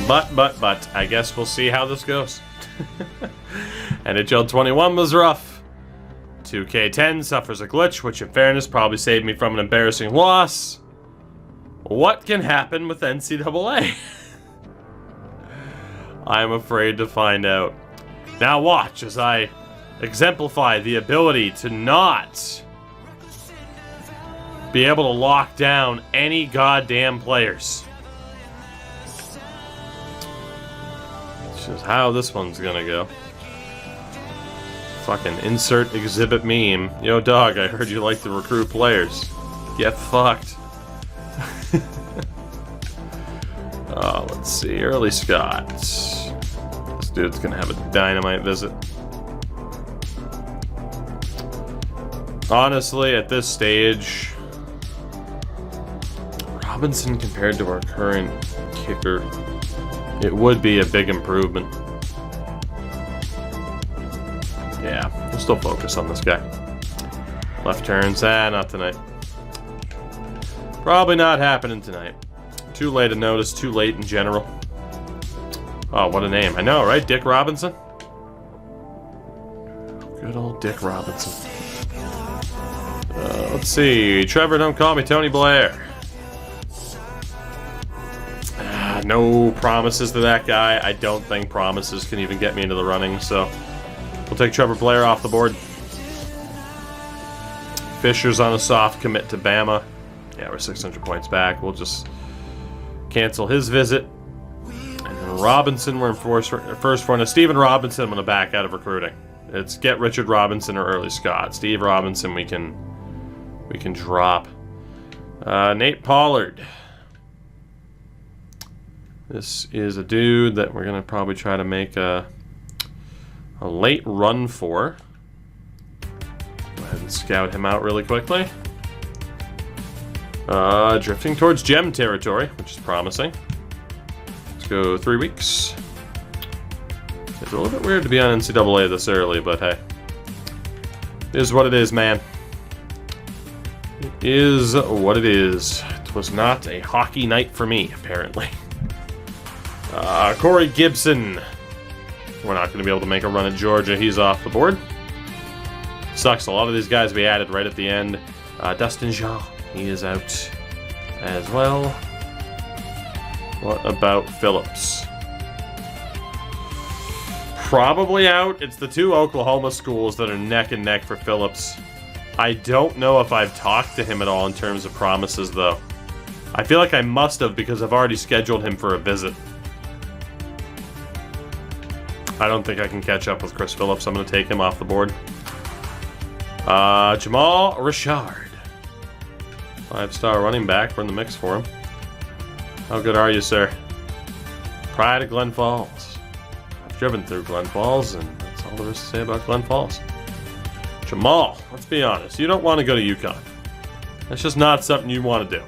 But, I guess we'll see how this goes. NHL 21 was rough. 2K10 suffers a glitch, which in fairness probably saved me from an embarrassing loss. What can happen with NCAA? I'm afraid to find out. Now watch as I exemplify the ability to not be able to lock down any goddamn players. It's just how this one's gonna go. Fucking insert exhibit meme. Yo, dog, I heard you like to recruit players. Get fucked. Let's see. Early Scott. This dude's gonna have a dynamite visit. Honestly, at this stage, Robinson compared to our current kicker, it would be a big improvement. Yeah, we'll still focus on this guy. Left turns, not tonight. Probably not happening tonight. Too late to notice, too late in general. Oh, what a name. I know, right? Dick Robinson? Good old Dick Robinson. Let's see. Trevor, don't call me Tony Blair. No promises to that guy. I don't think promises can even get me into the running, so we'll take Trevor Blair off the board. Fisher's on a soft commit to Bama. Yeah, we're 600 points back. We'll just cancel his visit. And then Robinson, we're in first for. Now, Steven Robinson, I'm going to back out of recruiting. It's get Richard Robinson or Early Scott. Steve Robinson, we can drop. Nate Pollard. This is a dude that we're going to probably try to make a late run for. Go ahead and scout him out really quickly. Drifting towards gem territory, which is promising. Let's go 3 weeks. It's a little bit weird to be on NCAA this early, but hey. It is what it is, man. It is what it is. It was not a hockey night for me, apparently. Corey Gibson. We're not going to be able to make a run at Georgia. He's off the board. Sucks. A lot of these guys we added right at the end. Dustin Jean. He is out as well. What about Phillips? Probably out. It's the two Oklahoma schools that are neck and neck for Phillips. I don't know if I've talked to him at all in terms of promises, though. I feel like I must have because I've already scheduled him for a visit. I don't think I can catch up with Chris Phillips. I'm going to take him off the board. Jamal Richard. 5-star running back. We're in the mix for him. How good are you, sir? Pride of Glen Falls. I've driven through Glen Falls, and that's all there is to say about Glen Falls. Jamal, let's be honest. You don't want to go to UConn. That's just not something you want to do.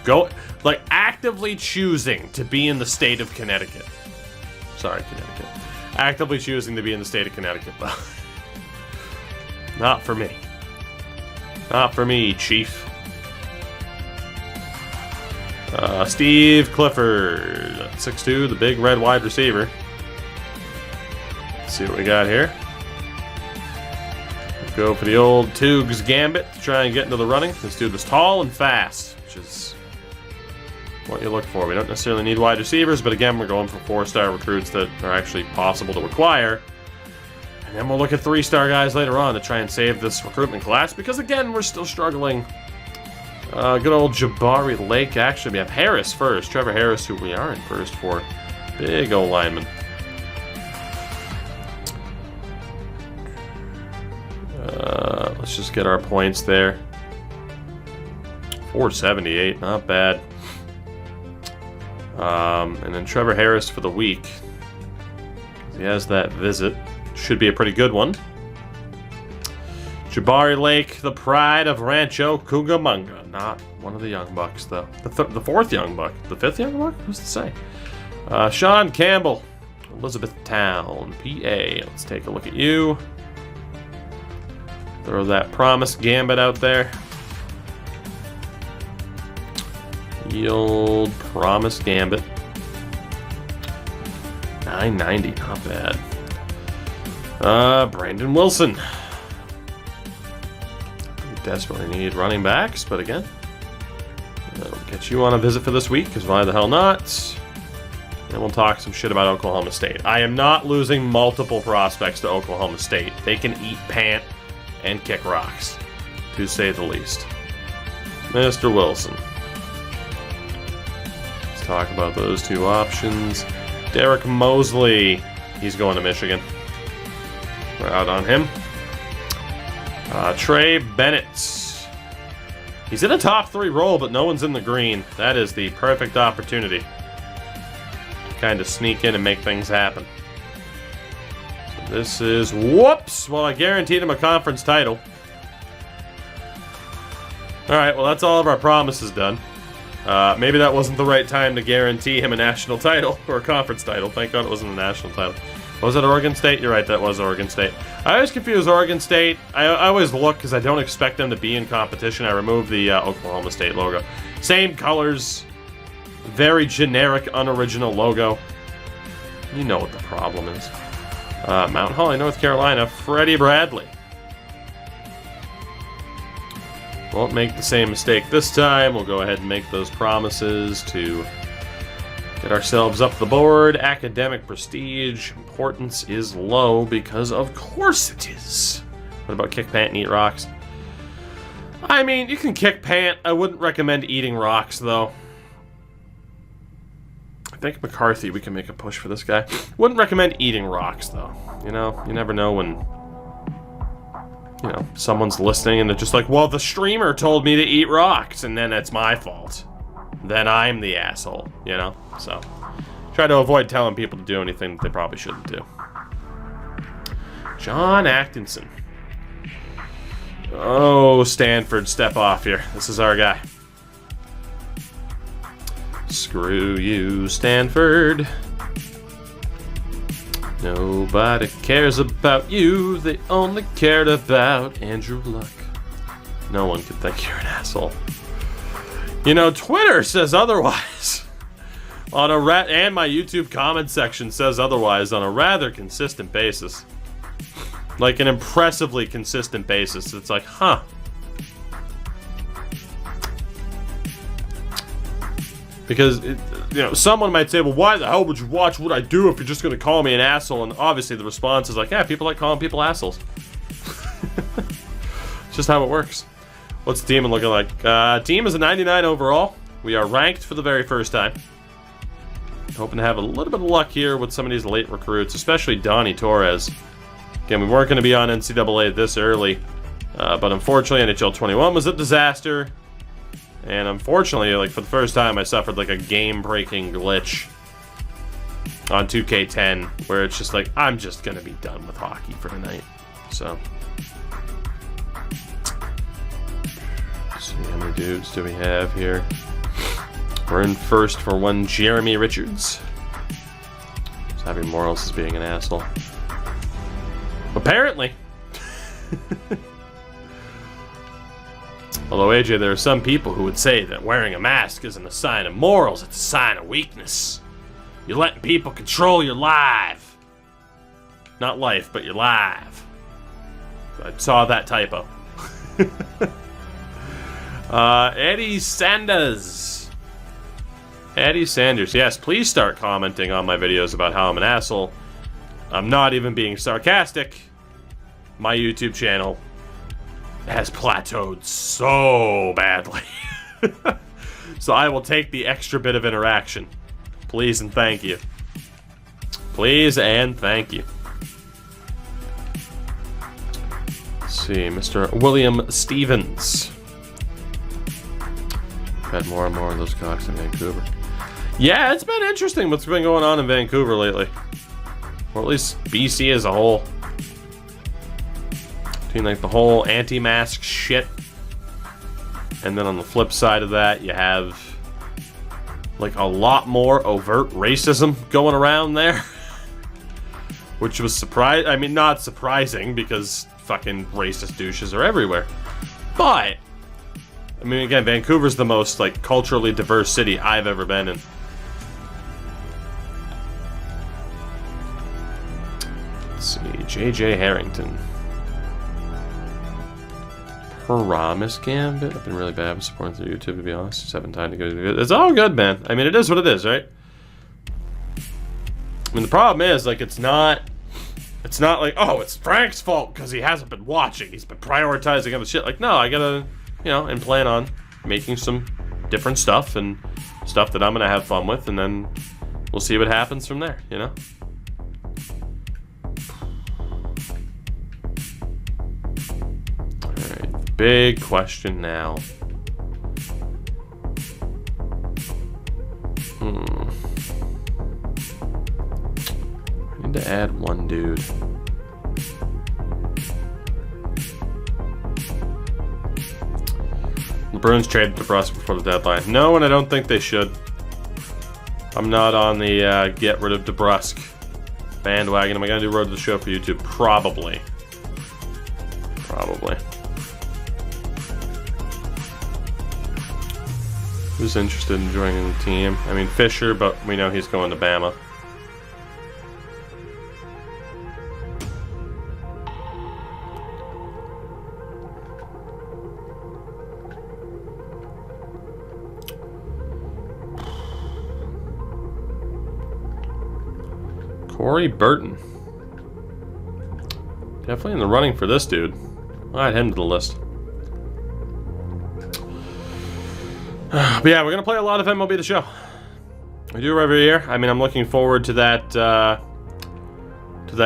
Go, like, actively choosing to be in the state of Connecticut. Sorry, Connecticut. Actively choosing to be in the state of Connecticut, though. Not for me. Not for me, Chief. Steve Clifford, 6'2", the big red wide receiver. Let's see what we got here. Go for the old Toogs Gambit to try and get into the running. This dude was tall and fast, which is what you look for. We don't necessarily need wide receivers, but again, we're going for 4-star recruits that are actually possible to acquire. And then we'll look at 3-star guys later on to try and save this recruitment class, because again, we're still struggling. Good old Jabari Lake. Actually, we have Harris first. Trevor Harris, who we are in first for. Big old lineman. Let's just get our points there. 478, not bad. And then Trevor Harris for the week. He has that visit. Should be a pretty good one. Jabari Lake, the pride of Rancho Cucamonga. Not one of the young bucks, though. The fourth young buck. The fifth young buck? Who's to say? Sean Campbell, Elizabethtown, PA. Let's take a look at you. Throw that promise gambit out there. The old promise gambit. 990, not bad. Brandon Wilson. We desperately need running backs, but again, we'll get you on a visit for this week, because why the hell not? And we'll talk some shit about Oklahoma State. I am not losing multiple prospects to Oklahoma State. They can eat pant and kick rocks, to say the least. Mr. Wilson. Let's talk about those two options. Derek Mosley. He's going to Michigan. We're out on him. Trey Bennett. He's in a top 3 role, but no one's in the green. That is the perfect opportunity to kind of sneak in and make things happen. So this is... Whoops! Well, I guaranteed him a conference title. Alright, well, that's all of our promises done. Maybe that wasn't the right time to guarantee him a national title, or a conference title. Thank God it wasn't a national title. Was it Oregon State? You're right, that was Oregon State. I always confuse Oregon State. I always look because I don't expect them to be in competition. I remove the Oklahoma State logo. Same colors. Very generic, unoriginal logo. You know what the problem is. Mount Holly, North Carolina, Freddie Bradley. Won't make the same mistake this time. We'll go ahead and make those promises to get ourselves up the board. Academic prestige. Importance is low because of course it is. What about kick pant and eat rocks? I mean, you can kick pant. I wouldn't recommend eating rocks, though. I think McCarthy, we can make a push for this guy. Wouldn't recommend eating rocks, though. You know, you never know when... You know, someone's listening and they're just like, well, the streamer told me to eat rocks, and then it's my fault. Then I'm the asshole, you know? So, try to avoid telling people to do anything that they probably shouldn't do. John Atkinson. Oh, Stanford, step off here. This is our guy. Screw you, Stanford. Nobody cares about you, they only cared about Andrew Luck. No one could think you're an asshole. You know, Twitter says otherwise. And my YouTube comment section says otherwise on a rather consistent basis. Like an impressively consistent basis. It's like, huh. Because, you know, someone might say, well, why the hell would you watch What I Do if you're just going to call me an asshole? And obviously the response is like, yeah, people like calling people assholes. It's just how it works. What's the team looking like? Team is a 99 overall. We are ranked for the very first time. Hoping to have a little bit of luck here with some of these late recruits, especially Donnie Torres. Again, we weren't going to be on NCAA this early, but unfortunately NHL 21 was a disaster. And unfortunately, like for the first time, I suffered like a game-breaking glitch on 2K10, where it's just like, I'm just gonna be done with hockey for tonight. So, let's see how many dudes do we have here. We're in first for one Jeremy Richards. Just having Morals as being an asshole. Apparently. Although, AJ, there are some people who would say that wearing a mask isn't a sign of morals, it's a sign of weakness. You're letting people control your life. Not life, but your life. I saw that typo. Eddie Sanders. Eddie Sanders. Yes, please start commenting on my videos about how I'm an asshole. I'm not even being sarcastic. My YouTube channel has plateaued so badly. So I will take the extra bit of interaction. Please and thank you. Please and thank you. Let's see, Mr. William Stevens. Had more and more of those cocks in Vancouver. Yeah, it's been interesting what's been going on in Vancouver lately. Or at least BC as a whole. Between like the whole anti-mask shit, and then on the flip side of that, you have like a lot more overt racism going around there, which was I mean, not surprising because fucking racist douches are everywhere. But I mean, again, Vancouver's the most like culturally diverse city I've ever been in. Let's see. JJ Harrington. Promise Gambit. I've been really bad with supporting through YouTube, to be honest. Just haven't time to go. It's all good, man. I mean, it is what it is, right? I mean, the problem is, like, it's not like, oh, it's Frank's fault because he hasn't been watching. He's been prioritizing other shit. Like, no, I gotta, you know, and plan on making some different stuff and stuff that I'm gonna have fun with, and then we'll see what happens from there, you know? Alright, big question now. I need to add one dude. The Bruins traded DeBrusk before the deadline. No, and I don't think they should. I'm not on the get rid of DeBrusk bandwagon. Am I going to do Road to the Show for YouTube? Probably. Probably. Who's interested in joining the team? I mean, Fisher, but we know he's going to Bama. Corey Burton. Definitely in the running for this dude. I'll add him to the list. But yeah, we're going to play a lot of MLB The Show. We do it every year. I mean, I'm looking forward to that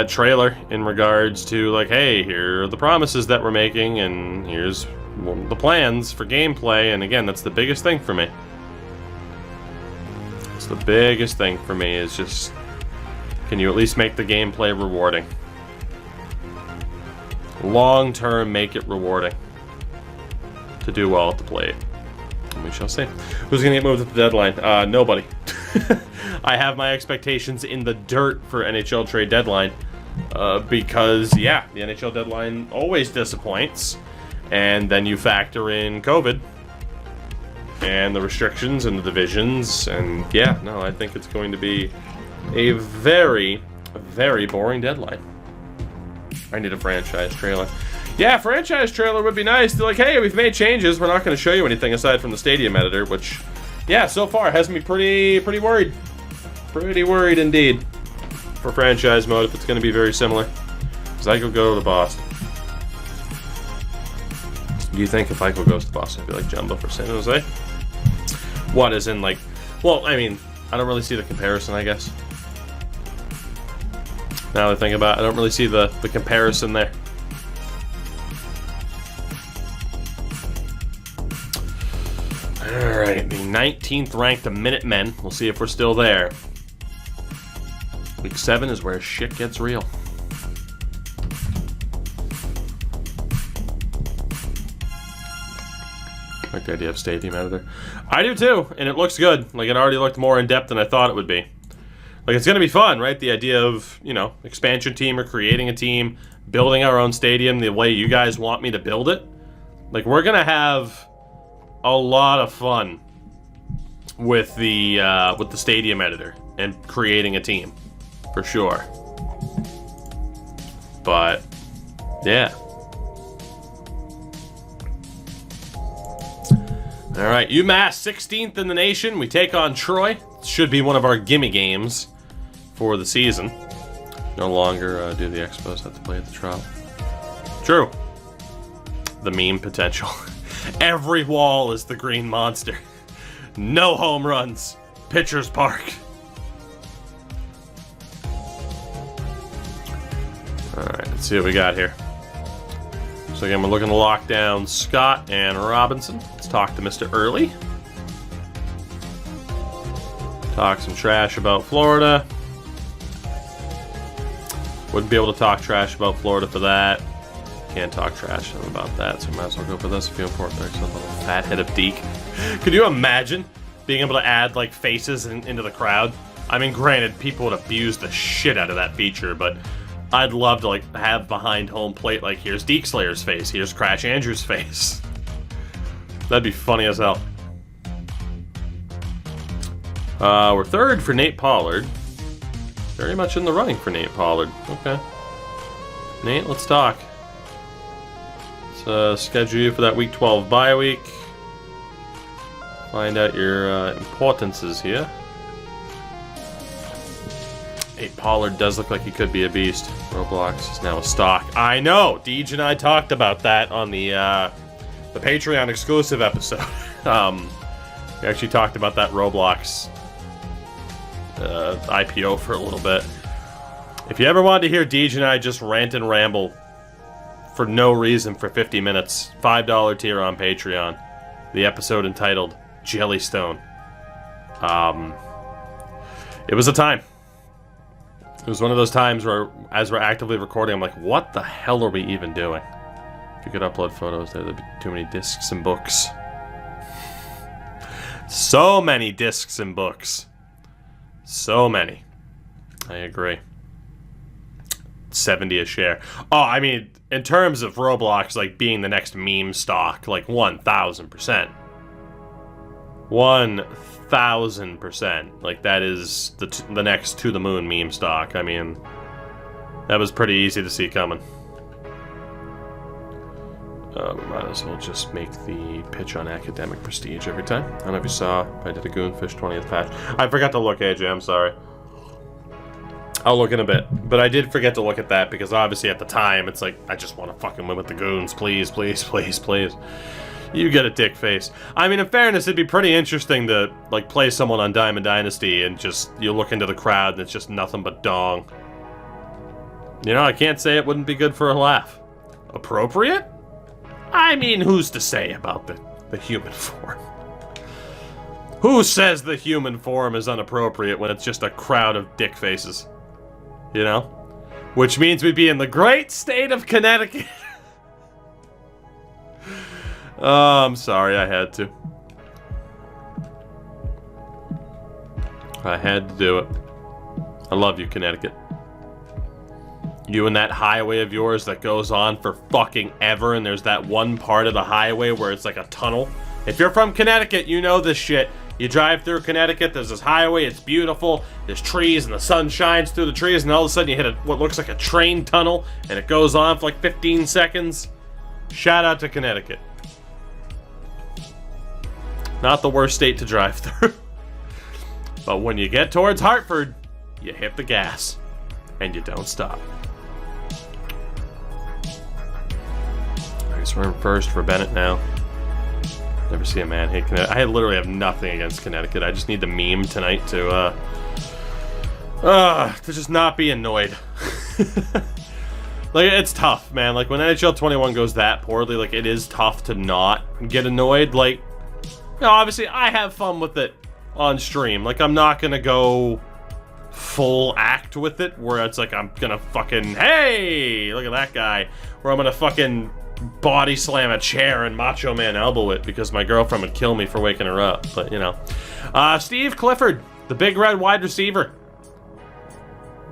trailer in regards to, like, hey, here are the promises that we're making, and here's the plans for gameplay. And again, that's the biggest thing for me. It's the biggest thing for me is just, can you at least make the gameplay rewarding? Long term, make it rewarding to do well at the plate. And we shall see. Who's going to get moved at the deadline? Nobody. I have my expectations in the dirt for NHL trade deadline because, yeah, the NHL deadline always disappoints. And then you factor in COVID and the restrictions and the divisions. And, yeah, no, I think it's going to be a very, very boring deadline. I need a franchise trailer. Yeah, franchise trailer would be nice. They're like, hey, we've made changes. We're not going to show you anything aside from the stadium editor, which, yeah, so far has me pretty worried. Pretty worried indeed for franchise mode if it's going to be very similar. Because Eichel go to Boston. Do you think if Eichel goes to Boston, it'd be like Jumbo for San Jose? What, as in, like, well, I mean, I don't really see the comparison, I guess. Now that I think about it, I don't really see the comparison there. Alright, the 19th ranked Minutemen. We'll see if we're still there. Week 7 is where shit gets real. I like the idea of stadium editor. I do too, and it looks good. Like, it already looked more in-depth than I thought it would be. Like, it's going to be fun, right? The idea of, you know, expansion team or creating a team, building our own stadium the way you guys want me to build it. Like, we're going to have a lot of fun with the stadium editor and creating a team, for sure. But, yeah. All right, UMass 16th in the nation. We take on Troy. Should be one of our gimme games for the season. No longer do the Expos have to play at the Trop. True. The meme potential. Every wall is the green monster. No home runs. Pitcher's Park. Alright, let's see what we got here. So again, we're looking to lock down Scott and Robinson. Let's talk to Mr. Early. Talk some trash about Florida. Wouldn't be able to talk trash about Florida for that. Can't talk trash about that, so might as well go for this. A few important things. A little fat head of Deke. Could you imagine being able to add, like, faces into the crowd? I mean, granted, people would abuse the shit out of that feature, but I'd love to, like, have behind home plate, like, here's Deke Slayer's face, here's Crash Andrews' face. That'd be funny as hell. We're third for Nate Pollard. Very much in the running for Nate Pollard. Okay. Nate, let's talk. Let's schedule you for that Week 12 bye week. Find out your importances here. Hey, Pollard does look like he could be a beast. Roblox is now a stock. I know! Deej and I talked about that on the Patreon exclusive episode. We actually talked about that Roblox IPO for a little bit. If you ever wanted to hear Deej and I just rant and ramble for no reason for 50 minutes, $5 tier on Patreon. The episode entitled Jellystone. It was a time. It was one of those times where, as we're actively recording, I'm like, what the hell are we even doing? If you could upload photos there'd be too many discs and books. So many discs and books. So many. I agree. 70 a share. Oh, I mean, in terms of Roblox, like, being the next meme stock, like, 1,000%. 1,000%. Like, that is the next to the moon meme stock. I mean, that was pretty easy to see coming. We might as well just make the pitch on academic prestige every time. I don't know if you saw, I did a Goonfish 20th patch. I forgot to look, AJ, I'm sorry. I'll look in a bit. But I did forget to look at that because obviously at the time, it's like, I just want to fucking win with the goons. Please, please, please, please. You get a dick face. I mean, in fairness, it'd be pretty interesting to, like, play someone on Diamond Dynasty and just, you look into the crowd and it's just nothing but dong. You know, I can't say it wouldn't be good for a laugh. Appropriate? I mean, who's to say about the human form? Who says the human form is inappropriate when it's just a crowd of dick faces? You know? Which means we'd be in the great state of Connecticut. Oh, I'm sorry, I had to. I had to do it. I love you, Connecticut. You and that highway of yours that goes on for fucking ever, and there's that one part of the highway where it's like a tunnel. If you're from Connecticut, you know this shit. You drive through Connecticut, there's this highway, it's beautiful, there's trees, and the sun shines through the trees, and all of a sudden you hit what looks like a train tunnel, and it goes on for like 15 seconds. Shout out to Connecticut. Not the worst state to drive through. But when you get towards Hartford, you hit the gas, and you don't stop. Alright, so we're in first for Bennett now. Never see a man hate Connecticut. I literally have nothing against Connecticut. I just need the meme tonight to just not be annoyed. Like, it's tough, man. Like, when NHL 21 goes that poorly, like, it is tough to not get annoyed. Like, you know, obviously, I have fun with it on stream. Like, I'm not gonna go full act with it, where it's like, I'm gonna fucking, hey, look at that guy. Where I'm gonna fucking body slam a chair and Macho Man elbow it because my girlfriend would kill me for waking her up. But, you know. Steve Clifford, the big red wide receiver.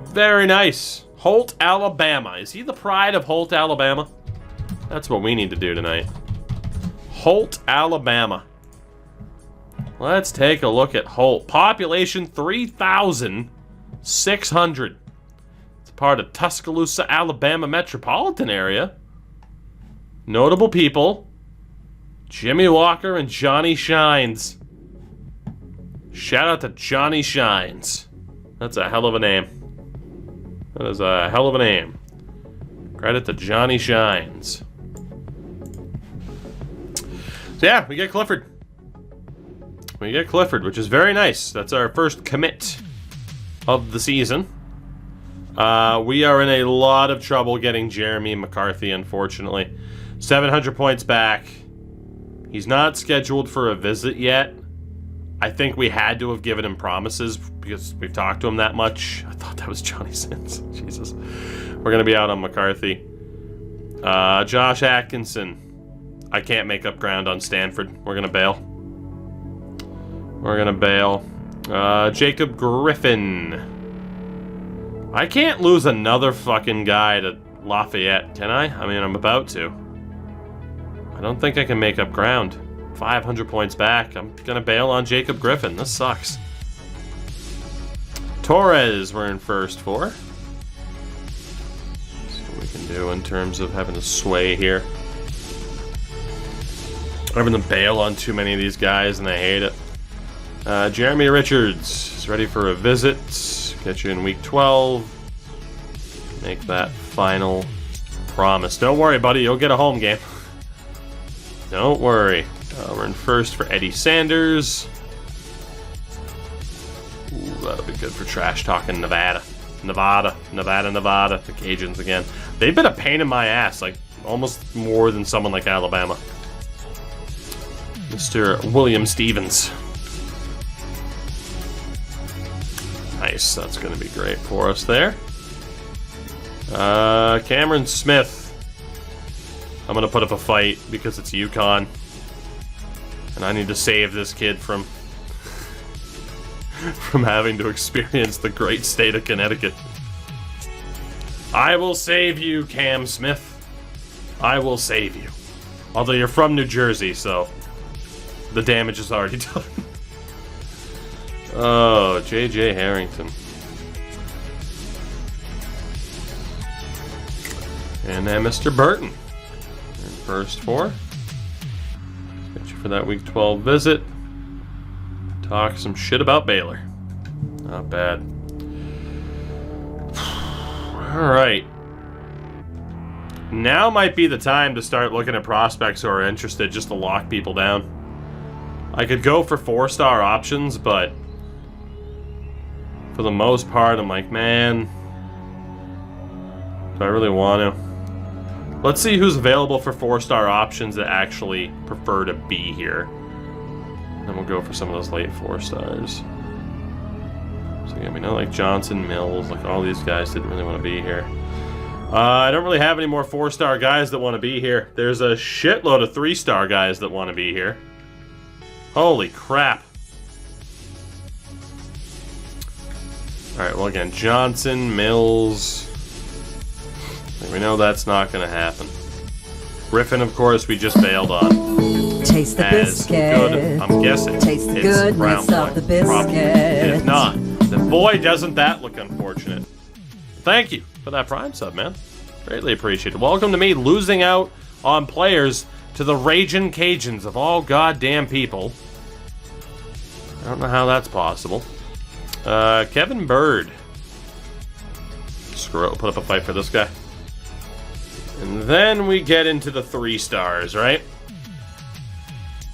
Very nice. Holt, Alabama. Is he the pride of Holt, Alabama? That's what we need to do tonight. Holt, Alabama. Let's take a look at Holt. Population 3,600. It's part of Tuscaloosa, Alabama metropolitan area. Notable people. Jimmy Walker and Johnny Shines. Shout out to Johnny Shines. That's a hell of a name. That is a hell of a name. Credit to Johnny Shines. So yeah, we get Clifford. We get Clifford, which is very nice. That's our first commit of the season. We are in a lot of trouble getting Jeremy McCarthy, unfortunately. 700 points back. He's not scheduled for a visit yet. I think we had to have given him promises because we've talked to him that much. I thought that was Johnny Sins. Jesus. We're going to be out on McCarthy. Josh Atkinson. I can't make up ground on Stanford. We're going to bail. We're going to bail. Jacob Griffin. I can't lose another fucking guy to Lafayette, can I? I mean, I'm about to. I don't think I can make up ground. 500 points back. I'm gonna bail on Jacob Griffin. This sucks. Torres, we're in first for. See what we can do in terms of having to sway here. Having to bail on too many of these guys, and I hate it. Jeremy Richards is ready for a visit. Get you in week 12. Make that final promise. Don't worry, buddy. You'll get a home game. Don't worry. We're in first for Eddie Sanders. Ooh, that'll be good for trash talking Nevada. Nevada. The Cajuns again. They've been a pain in my ass, like almost more than someone like Alabama. Mr. William Stevens. Nice, that's going to be great for us there. Cameron Smith. I'm going to put up a fight because it's UConn. And I need to save this kid from having to experience the great state of Connecticut. I will save you, Cam Smith. I will save you. Although you're from New Jersey, so the damage is already done. Oh, J.J. Harrington. And then Mr. Burton. First four. Get you for that week 12 visit. Talk some shit about Baylor. Not bad. Alright. Now might be the time to start looking at prospects who are interested just to lock people down. I could go for 4-star options, but for the most part, I'm like, man, do I really want to? Let's see who's available for 4-star options that actually prefer to be here. Then we'll go for some of those late 4-stars. So yeah, we know like Johnson, Mills, like all these guys didn't really want to be here. I don't really have any more 4-star guys that want to be here. There's a shitload of 3-star guys that want to be here. Holy crap. Alright, well again, Johnson, Mills. We know that's not going to happen. Griffin, of course, we just bailed on. Taste the biscuit. Good, I'm guessing. Taste the it's goodness of the biscuit. Probably. If not, then boy, doesn't that look unfortunate. Thank you for that Prime sub, man. Greatly appreciated. Welcome to me losing out on players to the Ragin' Cajuns of all goddamn people. I don't know how that's possible. Kevin Bird. Screw it, we'll put up a fight for this guy. And then we get into the 3-stars, right?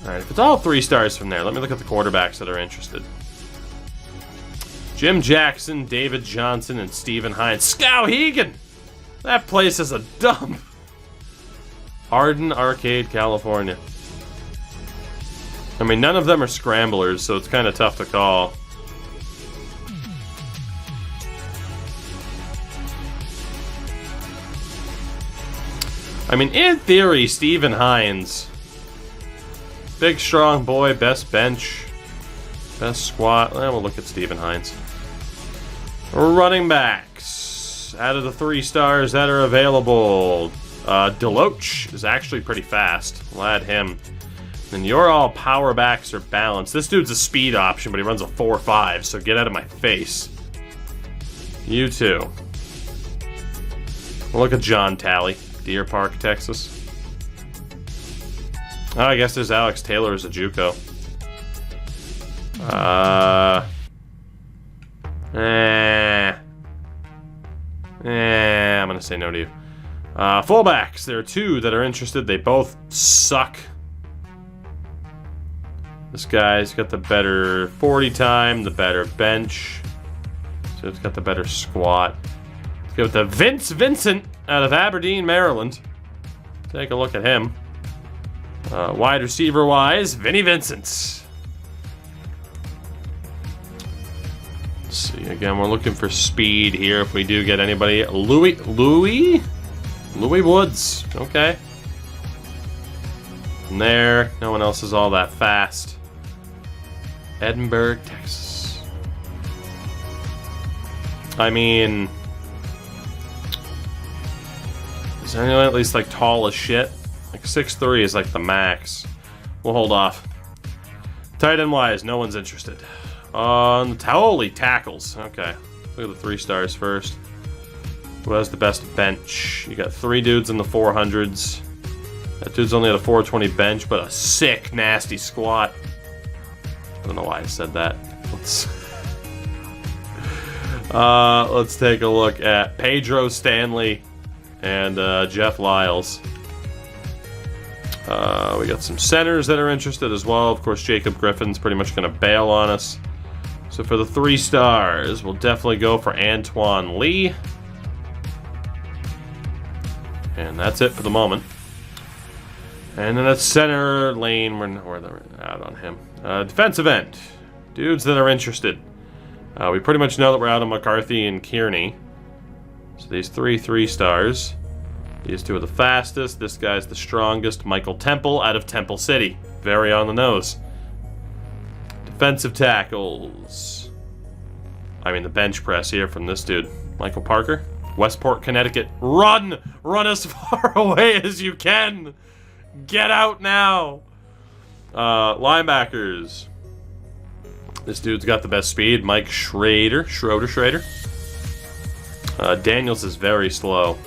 Alright, if it's all 3-stars from there, let me look at the quarterbacks that are interested. Jim Jackson, David Johnson, and Stephen Hines. Skowhegan! That place is a dump. Arden Arcade, California. I mean, none of them are scramblers, so it's kind of tough to call. I mean, in theory, Stephen Hines. Big, strong boy, best bench, best squat. We'll look at Stephen Hines. Running backs. Out of the 3-stars that are available, Deloach is actually pretty fast. We'll add him. And your all power backs are balanced. This dude's a speed option, but he runs a 4.5, so get out of my face. You too. We'll look at John Talley. Deer Park, Texas. Oh, I guess there's Alex Taylor as a JUCO. I'm gonna say no to you. Fullbacks. There are 2 that are interested. They both suck. This guy's got the better 40 time, the better bench. So it's got the better squat. Let's go with the Vince Vincent out of Aberdeen, Maryland. Take a look at him. Wide receiver-wise, Vinny Vincent. Let's see. Again, we're looking for speed here if we do get anybody. Louis Woods. Okay. And there, no one else is all that fast. Edinburgh, Texas. I mean, is there anyone at least like tall as shit? Like 6'3" is like the max. We'll hold off. Tight end wise, no one's interested. Holy tackles. Okay. Look at the 3-stars first. Who has the best bench? You got 3 dudes in the 400s. That dude's only at a 420 bench, but a sick, nasty squat. I don't know why I said that. Let's take a look at Pedro Stanley and Jeff Lyles. We got some centers that are interested as well. Of course, Jacob Griffin's pretty much going to bail on us. So for the 3 stars, we'll definitely go for Antoine Lee. And that's it for the moment. And then at center lane, we're out on him. Defensive end. Dudes that are interested. We pretty much know that we're out on McCarthy and Kearney. So these 3 stars. These 2 are the fastest. This guy's the strongest. Michael Temple out of Temple City. Very on the nose. Defensive tackles. I mean the bench press here from this dude. Michael Parker. Westport, Connecticut. Run! Run as far away as you can! Get out now! Linebackers. This dude's got the best speed. Mike Schrader. Daniels is very slow.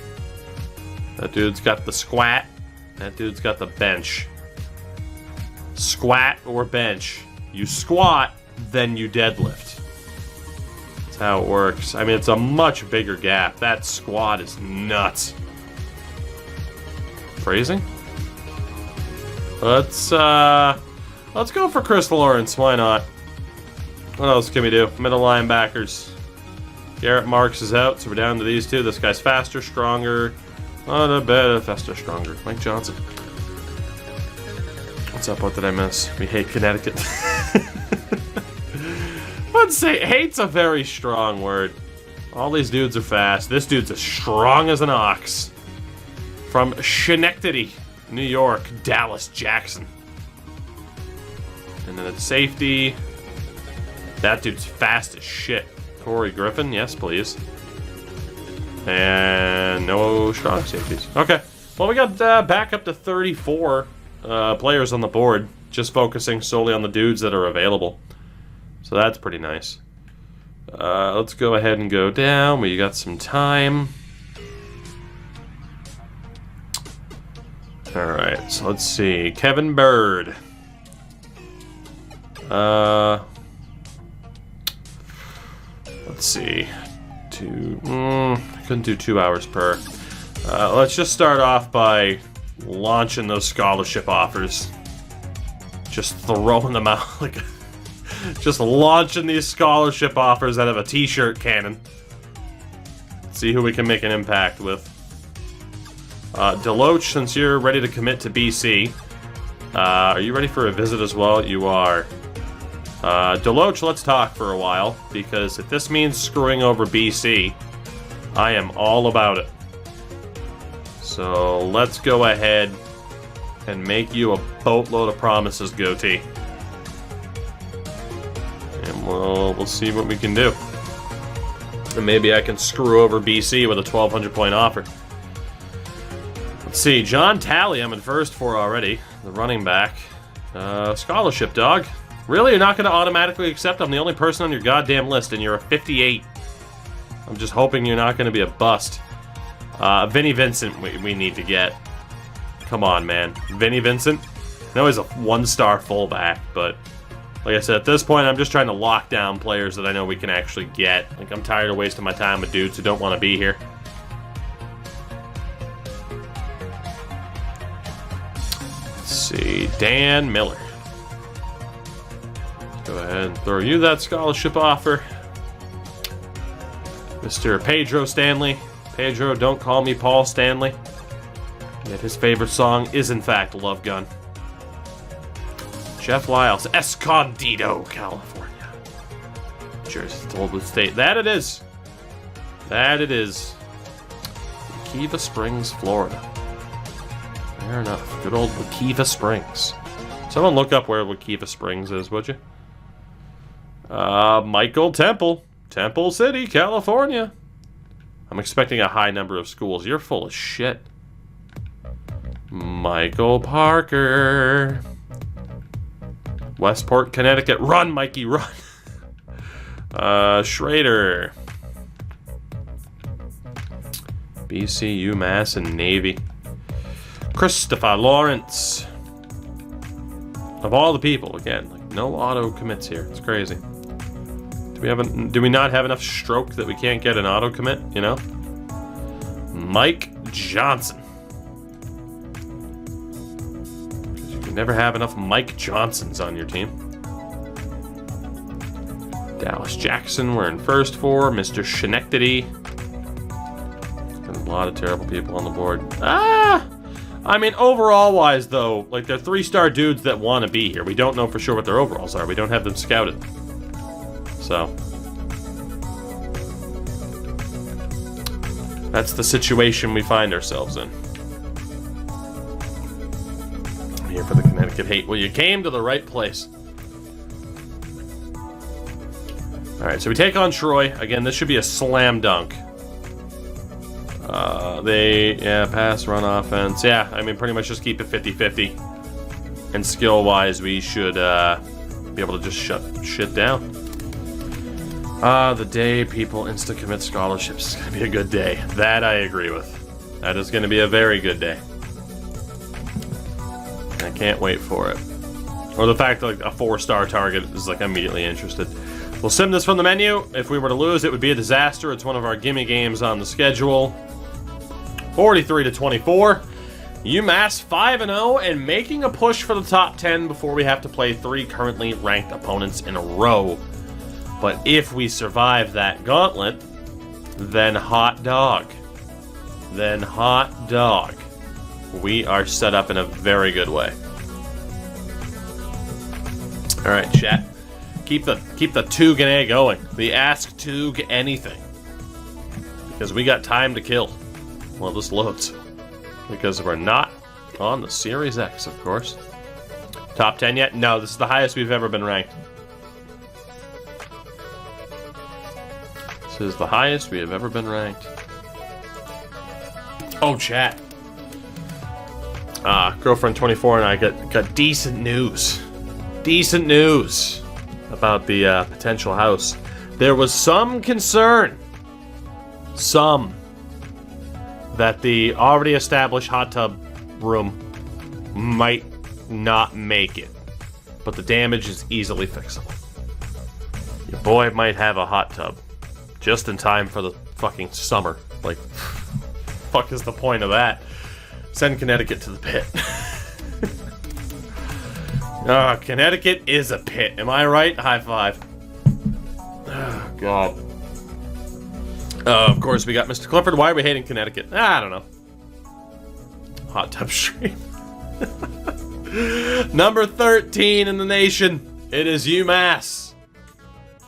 That dude's got the squat. That dude's got the bench. Squat or bench. You squat, then you deadlift. That's how it works. I mean, it's a much bigger gap. That squat is nuts. Phrasing? Let's go for Chris Lawrence. Why not? What else can we do? Middle linebackers. Garrett Marks is out, so we're down to these 2. This guy's faster, stronger. Not a bit faster, stronger. Mike Johnson. What's up? What did I miss? We hate Connecticut. Let's say hate's a very strong word. All these dudes are fast. This dude's as strong as an ox. From Schenectady, New York, Dallas Jackson. And then at safety, that dude's fast as shit. Corey Griffin, yes please. And no strong safeties. Okay, well we got back up to 34 players on the board, just focusing solely on the dudes that are available. So that's pretty nice. Let's go ahead and go down. We got some time. Alright, so let's see. Kevin Bird. Let's see. Couldn't do 2 hours per. Let's just start off by launching those scholarship offers. Just throwing them out like just launching these scholarship offers out of a t-shirt cannon. See who we can make an impact with. Deloach, since you're ready to commit to BC, are you ready for a visit as well? You are. Deloach, let's talk for a while, because if this means screwing over BC, I am all about it. So let's go ahead and make you a boatload of promises, Goatee. And we'll see what we can do. And maybe I can screw over BC with a 1,200 point offer. Let's see, John Talley I'm in first for already, the running back. Scholarship, dog. Really? You're not going to automatically accept? I'm the only person on your goddamn list, and you're a 58. I'm just hoping you're not going to be a bust. Vinnie Vincent we need to get. Come on, man. Vinnie Vincent? I know he's a 1-star fullback, but like I said, at this point, I'm just trying to lock down players that I know we can actually get. Like, I'm tired of wasting my time with dudes who don't want to be here. Let's see. Dan Miller. Go ahead and throw you that scholarship offer. Mr. Pedro Stanley. Pedro, don't call me Paul Stanley. Yet his favorite song is, in fact, Love Gun. Jeff Lyles, Escondido, California. Jersey, Toledo State. That it is. That it is. Wekiva Springs, Florida. Fair enough. Good old Wekiva Springs. Someone look up where Wekiva Springs is, would you? Michael Temple. Temple City, California. I'm expecting a high number of schools. You're full of shit. Michael Parker. Westport, Connecticut. Run, Mikey, run. Schrader. BC, UMass, and Navy. Christopher Lawrence. Of all the people, again, like no auto commits here. It's crazy. Do we not have enough stroke that we can't get an auto commit? You know. Mike Johnson. Because you can never have enough Mike Johnsons on your team. Dallas Jackson, we're in first for. Mr. Schenectady. There's been a lot of terrible people on the board. I mean, overall-wise, though, like, they're 3-star dudes that want to be here. We don't know for sure what their overalls are. We don't have them scouted. So. That's the situation we find ourselves in. I'm here for the Connecticut hate. Well, you came to the right place. Alright, so we take on Troy. Again, this should be a slam dunk. Pass, run offense. Yeah, I mean, pretty much just keep it 50-50. And skill-wise, we should be able to just shut shit down. The day people insta-commit scholarships is going to be a good day. That I agree with. That is going to be a very good day. I can't wait for it. Or the fact that like, a 4-star target is like immediately interested. We'll sim this from the menu. If we were to lose, it would be a disaster. It's one of our gimme games on the schedule. 43-24. UMass 5-0 and making a push for the top 10 before we have to play 3 currently ranked opponents in a row. But if we survive that gauntlet, then hot dog. Then hot dog. We are set up in a very good way. All right, chat. Keep the Tug&A going. The Ask Tug Anything. Because we got time to kill. Well, this loads. Because we're not on the Series X, of course. Top 10 yet? No, this is the highest we've ever been ranked. This is the highest we have ever been ranked. Oh, chat. Girlfriend 24 and I got decent news. Decent news about the potential house. There was some concern. That the already established hot tub room might not make it. But the damage is easily fixable. Your boy might have a hot tub. Just in time for the fucking summer. Like, fuck is the point of that? Send Connecticut to the pit. Connecticut is a pit. Am I right? High five. Oh, God. Of course, we got Mr. Clifford. Why are we hating Connecticut? I don't know. Hot tub stream. Number 13 in the nation. It is UMass.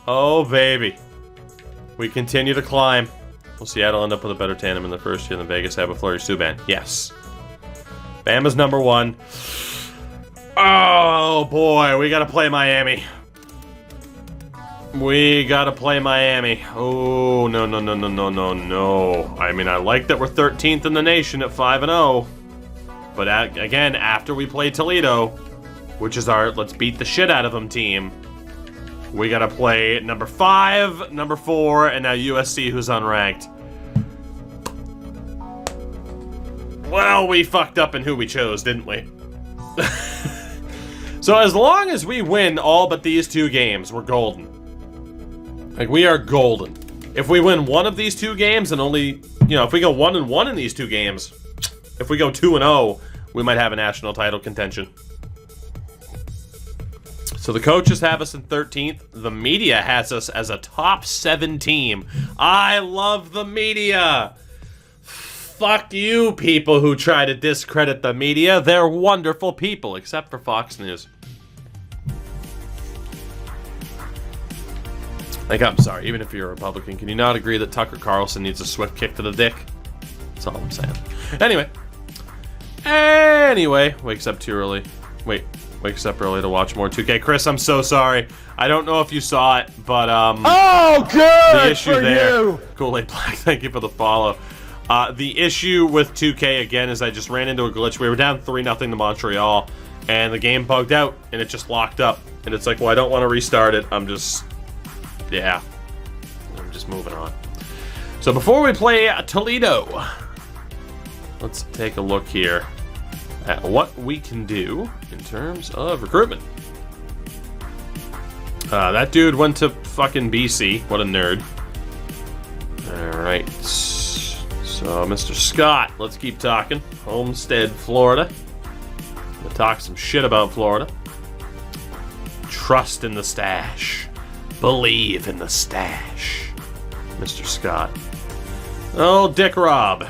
Oh, baby. We continue to climb. Will Seattle end up with a better tandem in the first year than Vegas have a Fleury Subban? Yes. Bama's number 1. Oh, boy. We got to play Miami. We gotta play Miami. Oh, no. I mean, I like that we're 13th in the nation at 5-0. But again, after we play Toledo, which is our let's beat the shit out of them team, we gotta play number 5, number 4, and now USC, who's unranked. Well, we fucked up in who we chose, didn't we? So as long as we win all but these 2 games, we're golden. Like, we are golden. If we win one of these 2 games and only, if we go 1-1 in these 2 games, if we go 2-0, we might have a national title contention. So the coaches have us in 13th. The media has us as a top 7 team. I love the media. Fuck you, people who try to discredit the media. They're wonderful people, except for Fox News. Like, I'm sorry, even if you're a Republican, can you not agree that Tucker Carlson needs a swift kick to the dick? That's all I'm saying. Anyway, wakes up too early. Wakes up early to watch more 2K. Chris, I'm so sorry. I don't know if you saw it, but oh, good the issue for there. you. Kool-Aid Black, thank you for the follow. The issue with 2K again is I just ran into a glitch. We were down 3-0 to Montreal, and the game bugged out, and it just locked up. And it's like, well, I don't want to restart it. I'm just moving on. So before we play Toledo, let's take a look here at what we can do in terms of recruitment. That dude went to fucking BC. What a nerd. Alright. So, Mr. Scott, let's keep talking. Homestead, Florida. We'll talk some shit about Florida. Trust in the stash. Believe in the stash. Mr. Scott. Oh, Dick Rob.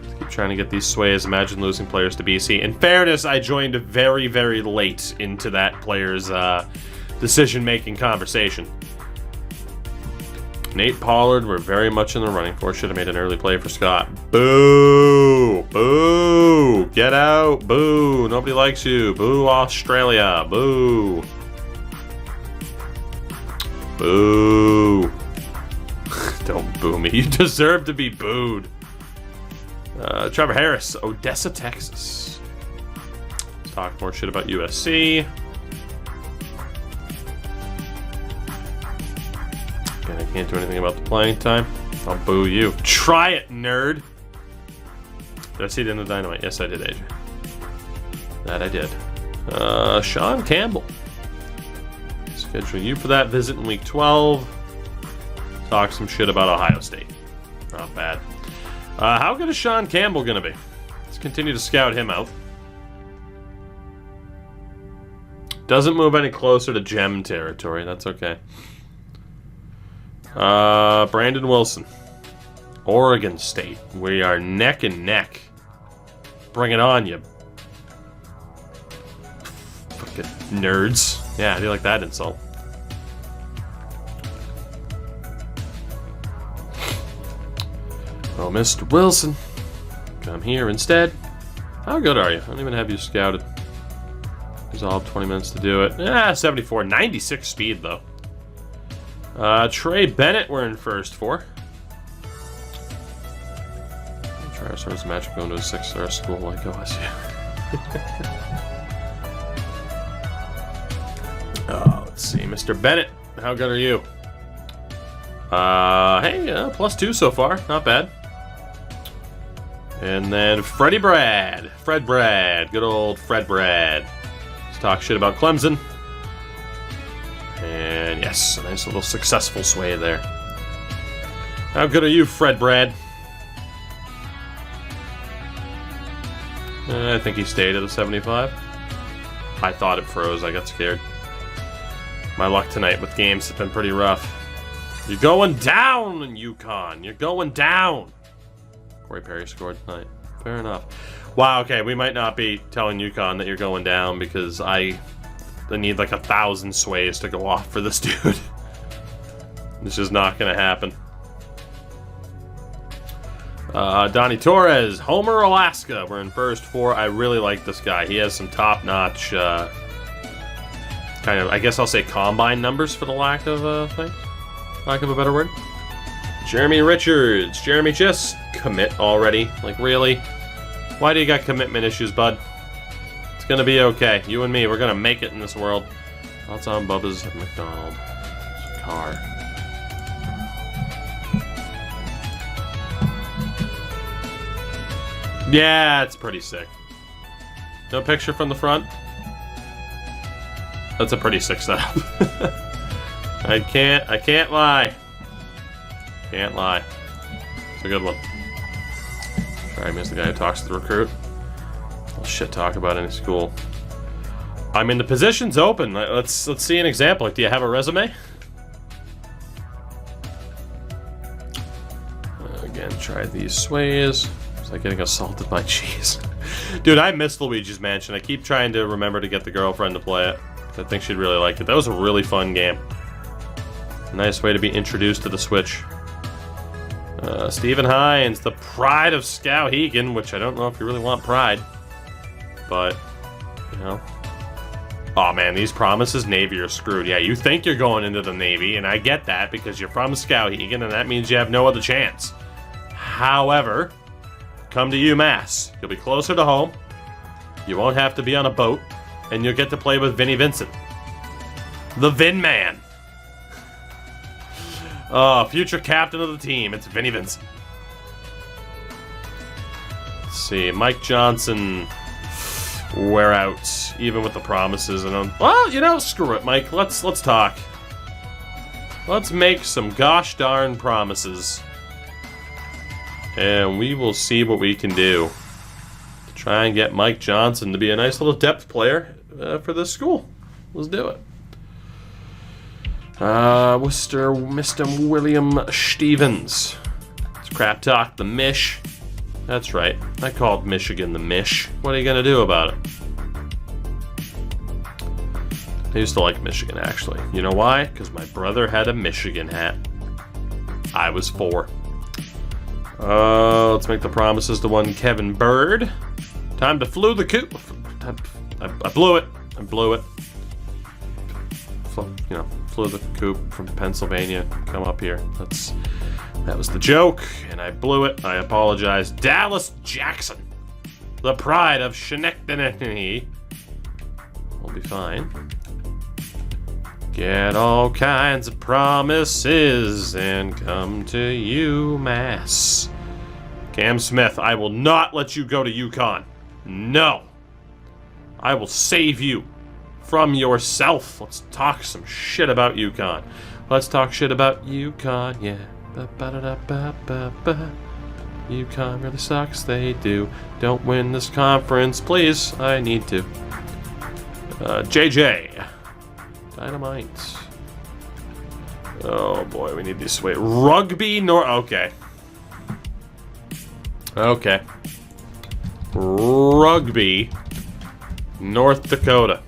Let's keep trying to get these sways. Imagine losing players to BC. In fairness, I joined very, very late into that player's decision-making conversation. Nate Pollard, we're very much in the running for. Should have made an early play for Scott. Boo! Boo! Get out! Boo! Nobody likes you. Boo, Australia. Boo! Boo! Don't boo me. You deserve to be booed. Trevor Harris, Odessa, Texas. Let's talk more shit about USC. I can't do anything about the playing time. I'll boo you. Try it, nerd! Did I see it in the Dynamite? Yes, I did, AJ. That I did. Sean Campbell. Schedule you for that visit in week 12. Talk some shit about Ohio State. Not bad. How good is Sean Campbell going to be? Let's continue to scout him out. Doesn't move any closer to gem territory. That's okay. Brandon Wilson. Oregon State. We are neck and neck. Bring it on, you fucking nerds. Yeah, I do like that insult. Oh, Mr. Wilson. Come here instead. How good are you? I don't even have you scouted. Resolve 20 minutes to do it. 74. 96 speed, though. Trey Bennett we're in first for. Try ourselves magic going to a 6-star school like OSU. Let's see. Mr. Bennett, how good are you? Hey, +2 so far. Not bad. And then Freddie Brad. Fred Brad. Good old Fred Brad. Let's talk shit about Clemson. And yes, a nice little successful sway there. How good are you, Fred Brad? I think he stayed at a 75. I thought it froze. I got scared. My luck tonight with games has been pretty rough. You're going down in UConn. You're going down. Corey Perry scored tonight. Fair enough. Wow, okay, we might not be telling UConn that you're going down because I need like 1,000 sways to go off for this dude. This is not going to happen. Donnie Torres, Homer, Alaska. We're in first for. I really like this guy. He has some top-notch, kind of, I guess I'll say combine numbers for the lack of a thing. Lack of a better word. Jeremy Richards. Jeremy, just commit already. Like, really? Why do you got commitment issues, bud? It's gonna be okay. You and me, we're gonna make it in this world. Thoughts on Bubba's at McDonald. Car. Yeah, it's pretty sick. No picture from the front? That's a pretty sick setup. I can't lie. Can't lie. It's a good one. Sorry, I missed the guy who talks to the recruit. I'll shit talk about any school. I mean, the position's open. Let's see an example. Like, do you have a resume? Again, try these sways. It's like getting assaulted by cheese. Dude, I miss Luigi's Mansion. I keep trying to remember to get the girlfriend to play it. I think she'd really like it. That was a really fun game. Nice way to be introduced to the Switch. Stephen Hines, the pride of Skowhegan, which I don't know if you really want pride. But, you know. Oh man, these promises, Navy are screwed. Yeah, you think you're going into the Navy, and I get that because you're from Skowhegan, and that means you have no other chance. However, come to UMass. You'll be closer to home. You won't have to be on a boat, and you'll get to play with Vinnie Vincent. The Vin Man. Future captain of the team. It's Vinnie Vincent. see. Mike Johnson, wear out, even with the promises. And well, you know, screw it, Mike. Let's talk. Let's make some gosh darn promises, and we will see what we can do to try and get Mike Johnson to be a nice little depth player for this school. Let's do it. Mr. William Stevens. It's crap talk. The Mish. That's right. I called Michigan the Mish. What are you gonna do about it? I used to like Michigan, actually. You know why? Because my brother had a Michigan hat. I was 4. Let's make the promises to one Kevin Bird. Time to flew the coop. I blew it. I blew it. Flew the coop from Pennsylvania. Come up here. That was the joke, and I blew it. I apologize. Dallas Jackson, the pride of Schenectady. We'll be fine. Get all kinds of promises and come to UMass. Cam Smith, I will not let you go to UConn. No. I will save you from yourself. Let's talk some shit about UConn. Let's talk shit about UConn, yeah. UConn really sucks, they do. Don't win this conference, please. I need to. JJ. Dynamite. Oh boy, we need these. Wait, Rugby okay. Okay. Rugby, North Dakota.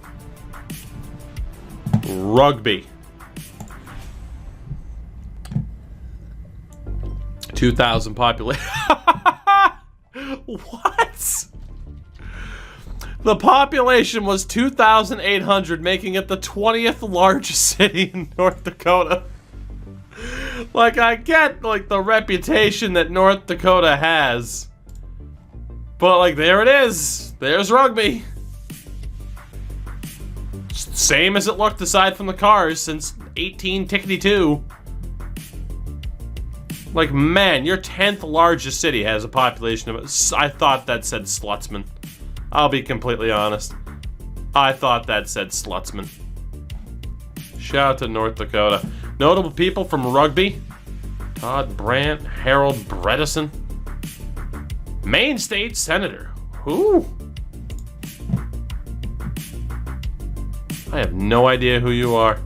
Rugby. 2,000 population. What? The population was 2,800, making it the 20th largest city in North Dakota. Like, I get, like, the reputation that North Dakota has. But, like, there it is. There's Rugby. Same as it looked aside from the cars since 1862. Like, man, your 10th largest city has a population of... I thought that said Slutsman. I'll be completely honest. I thought that said Slutsman. Shout out to North Dakota. Notable people from Rugby. Todd Brandt, Harold Bredesen. Maine State Senator. Who? I have no idea who you are.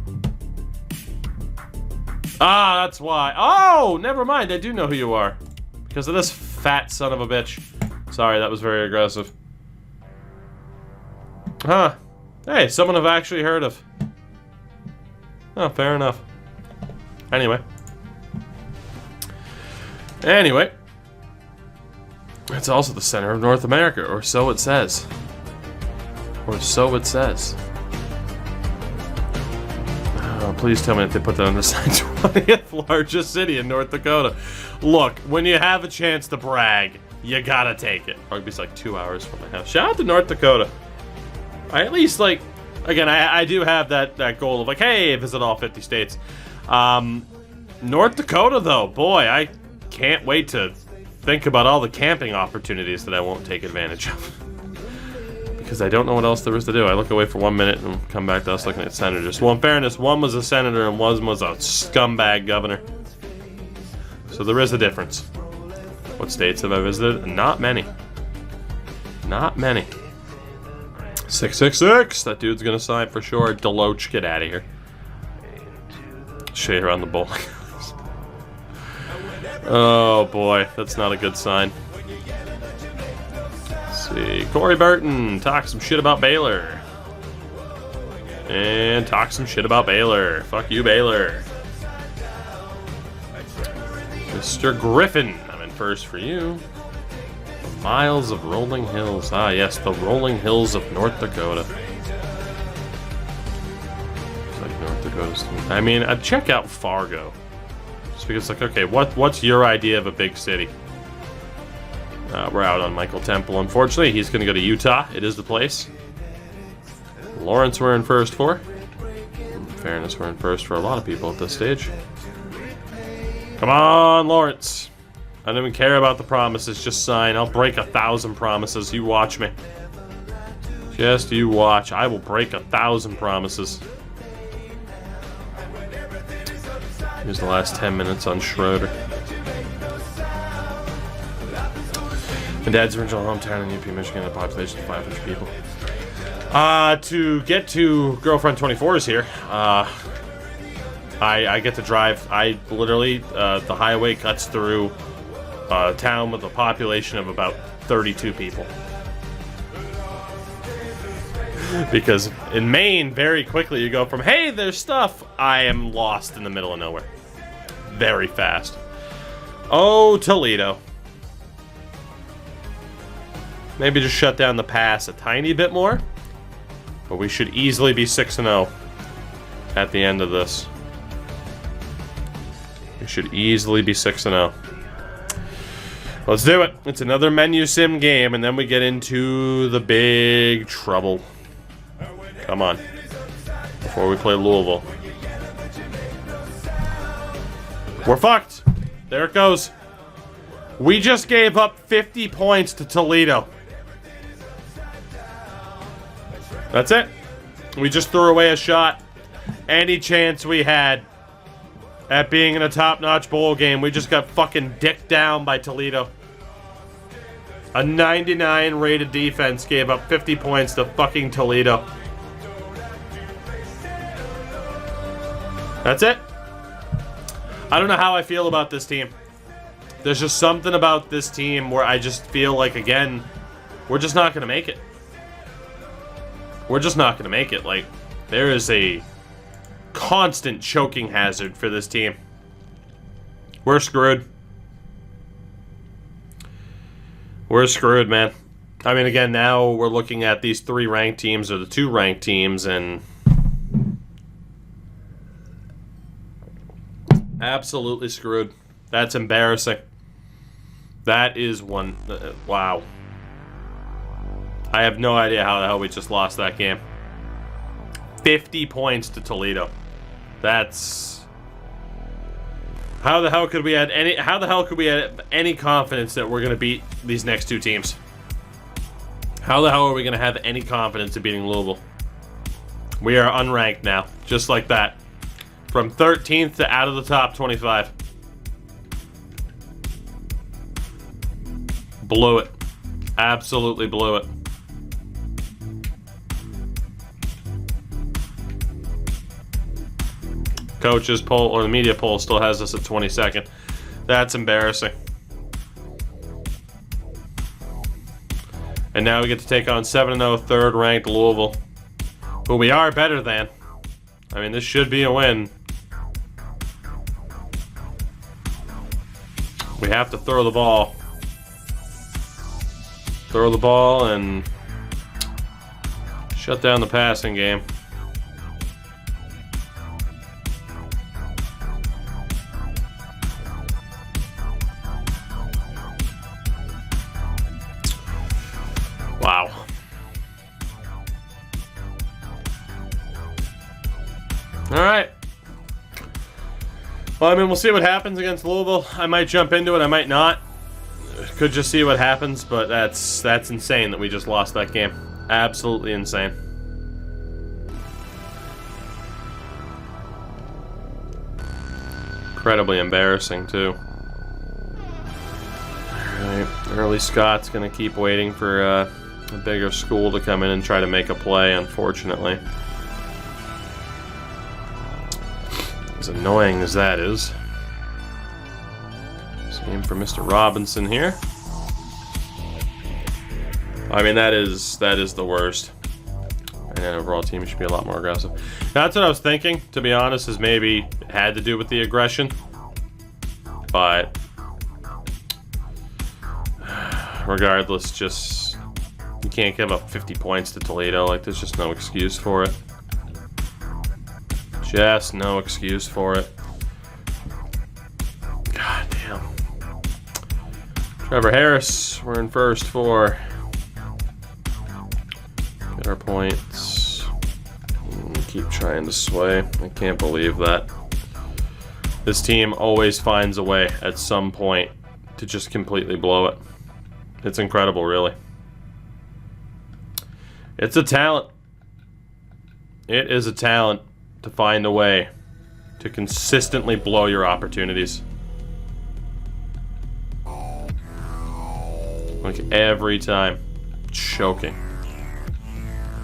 Ah, that's why. Oh, never mind. I do know who you are. Because of this fat son of a bitch. Sorry, that was very aggressive. Huh. Hey, someone I've actually heard of. Oh, fair enough. Anyway. It's also the center of North America, or so it says. Or so it says. Oh, please tell me that they put that on the sign. 20th largest city in North Dakota. Look, when you have a chance to brag, you gotta take it. Rugby's like 2 hours from my house. Shout out to North Dakota. I at least, like, again, I do have that goal of, like, hey, visit all 50 states. North Dakota, though, boy, I can't wait to think about all the camping opportunities that I won't take advantage of. Because I don't know what else there is to do. I look away for 1 minute and come back to us looking at senators. Well, in fairness, one was a senator and one was a scumbag governor. So there is a difference. What states have I visited? Not many. Not many. 666. That dude's gonna sign for sure. Deloach, get out of here. Show you around the bowling. Oh boy, that's not a good sign. Let's see. Corey Burton, talk some shit about Baylor. And talk some shit about Baylor. Fuck you, Baylor. Mr. Griffin, I'm in first for you. Miles of rolling hills. Ah, yes, the rolling hills of North Dakota. It's like North Dakota's. I mean, I'd check out Fargo. Just because, like, okay, what's your idea of a big city? We're out on Michael Temple, unfortunately. He's going to go to Utah. It is the place. Lawrence we're in first for. In fairness, we're in first for a lot of people at this stage. Come on, Lawrence. I don't even care about the promises. Just sign. I'll break 1,000 promises. You watch me. Just you watch. I will break 1,000 promises. Here's the last 10 minutes on Schroeder. My dad's original hometown in UP, Michigan, a population of 500 people. To get to Girlfriend 24 is here. I get to drive. I literally, the highway cuts through a town with a population of about 32 people. Because in Maine, very quickly you go from, hey, there's stuff, I am lost in the middle of nowhere. Very fast. Oh, Toledo. Maybe just shut down the pass a tiny bit more. But we should easily be 6-0 at the end of this. We should easily be 6-0. Let's do it. It's another menu sim game, and then we get into the big trouble. Come on. Before we play Louisville. We're fucked. There it goes. We just gave up 50 points to Toledo. That's it. We just threw away a shot. Any chance we had at being in a top-notch bowl game, we just got fucking dicked down by Toledo. A 99 rated defense gave up 50 points to fucking Toledo. That's it. I don't know how I feel about this team. There's just something about this team where I just feel like, again, we're just not going to make it. We're just not going to make it. Like, there is a constant choking hazard for this team. We're screwed. We're screwed, man. I mean, again, now we're looking at these 3 ranked teams or the 2 ranked teams, and absolutely screwed. That's embarrassing. That is one. Wow. I have no idea how the hell we just lost that game. 50 points to Toledo. That's. How the hell could we have any? How the hell could we have any confidence that we're gonna beat these next 2 teams? How the hell are we gonna have any confidence in beating Louisville? We are unranked now, just like that. From 13th to out of the top 25. Blew it. Absolutely blew it. Coaches poll, or the media poll, still has us at 22nd. That's embarrassing. And now we get to take on 7-0 third-ranked Louisville, who we are better than. I mean, this should be a win. We have to throw the ball. Throw the ball and shut down the passing game. Wow. All right. Well, I mean, we'll see what happens against Louisville. I might jump into it. I might not. Could just see what happens, but that's insane that we just lost that game. Absolutely insane. Incredibly embarrassing, too. Alright, Early Scott's going to keep waiting for a bigger school to come in and try to make a play, unfortunately. As annoying as that is. Same for Mr. Robinson here. I mean, that is the worst. And an overall team should be a lot more aggressive. That's what I was thinking, to be honest, is maybe it had to do with the aggression. But regardless, just you can't give up 50 points to Toledo. Like, there's just no excuse for it. Just no excuse for it. God damn. Trevor Harris, we're in first for. Get our points. Keep trying to sway. I can't believe that. This team always finds a way at some point to just completely blow it. It's incredible, really. It's a talent. It is a talent to find a way to consistently blow your opportunities. Like every time. Choking.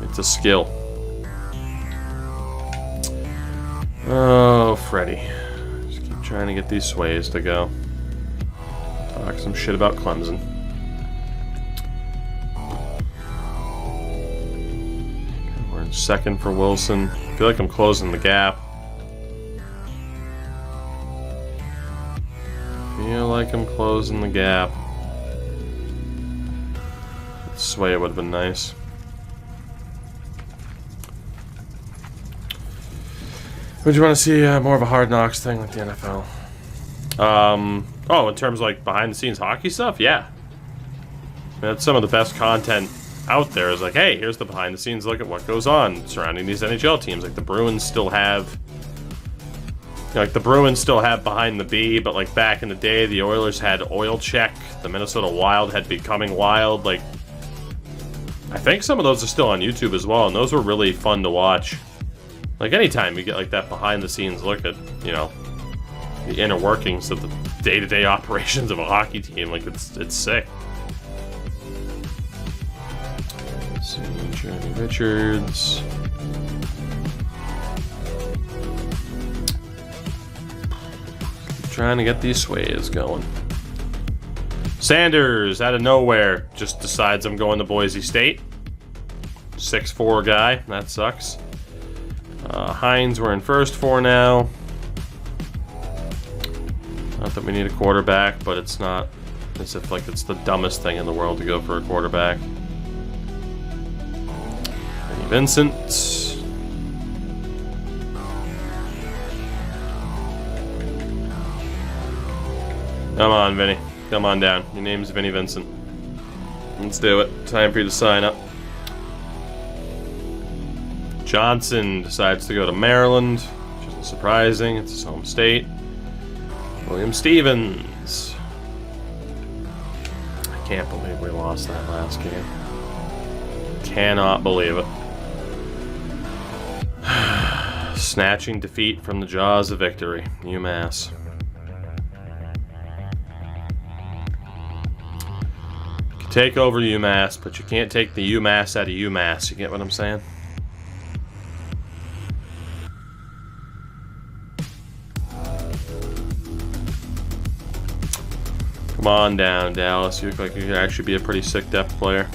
It's a skill. Oh, Freddie. Just keep trying to get these sways to go. Talk some shit about Clemson. We're in second for Wilson. I feel like I'm closing the gap. Feel like I'm closing the gap. Sway would have been nice. Would you want to see more of a Hard Knocks thing like the NFL? Oh, in terms of like behind-the-scenes hockey stuff? Yeah. That's some of the best content out there. Is like, hey, here's the behind-the-scenes look at what goes on surrounding these NHL teams. Like the Bruins still have... Like the Bruins still have Behind the B, but like back in the day, the Oilers had Oil Check. The Minnesota Wild had Becoming Wild. Like, I think some of those are still on YouTube as well, and those were really fun to watch. Like, anytime you get, like, that behind-the-scenes look at, you know, the inner workings of the day-to-day operations of a hockey team, like, it's sick. Let's see, Jeremy Richards. Keep trying to get these sways going. Sanders, out of nowhere, just decides I'm going to Boise State. 6'4" guy, that sucks. Hines, we're in first for now. Not that we need a quarterback, but it's not as if like it's the dumbest thing in the world to go for a quarterback. Vinny Vincent. Come on, Vinny. Come on down. Your name's Vinny Vincent. Let's do it. Time for you to sign up. Johnson decides to go to Maryland, which isn't surprising. It's his home state. William Stevens. I can't believe we lost that last game. Cannot believe it. Snatching defeat from the jaws of victory. UMass. You can take over UMass, but you can't take the UMass out of UMass. You get what I'm saying? Come on down, Dallas. You look like you could actually be a pretty sick depth player.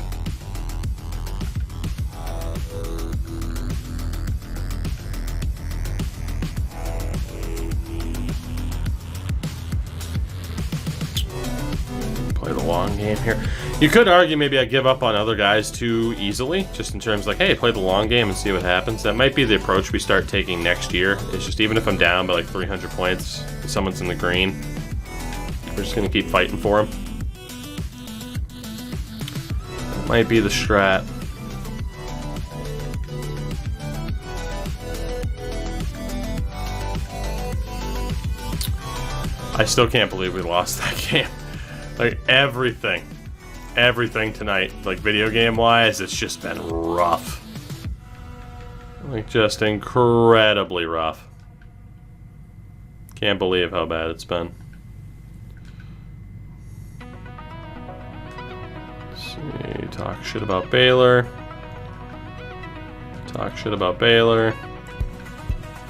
Play the long game here. You could argue maybe I give up on other guys too easily, just in terms of like, hey, play the long game and see what happens. That might be the approach we start taking next year. It's just even if I'm down by like 300 points, and someone's in the green, we're just going to keep fighting for him. That might be the strat. I still can't believe we lost that game. Like, everything tonight, like video game wise, it's just been rough. Like, just incredibly rough. Can't believe how bad it's been. Talk shit about Baylor. Talk shit about Baylor.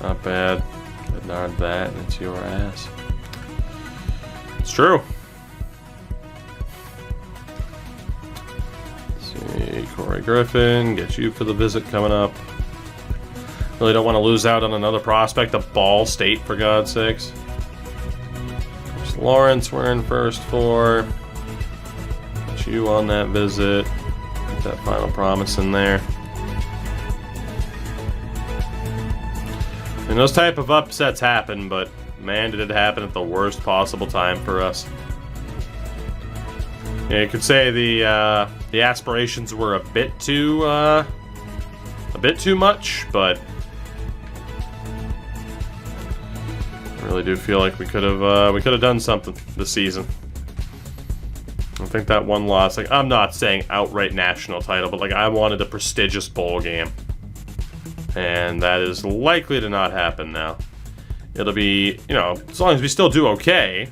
Not bad. But not that. It's your ass. It's true. Let's see. Corey Griffin. Get you for the visit coming up. Really don't want to lose out on another prospect of Ball State, for God's sakes. There's Lawrence we're in first for. You on that visit. Get that final promise in there. And those type of upsets happen, but man, did it happen at the worst possible time for us. Yeah, you could say the aspirations were a bit too much, but I really do feel like we could have done something this season. I think that one loss, like, I'm not saying outright national title, but like I wanted a prestigious bowl game. And that is likely to not happen now. It'll be, you know, as long as we still do okay.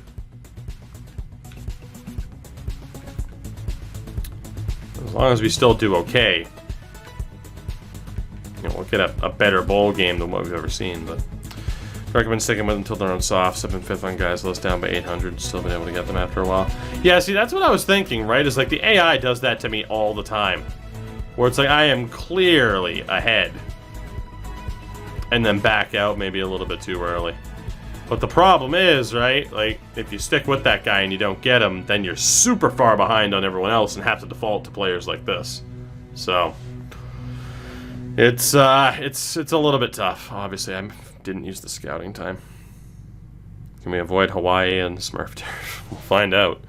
As long as we still do okay. You know, we'll get a better bowl game than what we've ever seen, but I recommend sticking with them until they're on soft. 7th, 5th on guys list down by 800. Still been able to get them after a while. Yeah, see, that's what I was thinking, right? Is like the AI does that to me all the time. Where it's like I am clearly ahead. And then back out maybe a little bit too early. But the problem is, right, like, if you stick with that guy and you don't get him, then you're super far behind on everyone else and have to default to players like this. So, it's a little bit tough. Obviously, I didn't use the scouting time. Can we avoid Hawaii and Smurf Turf? We'll find out.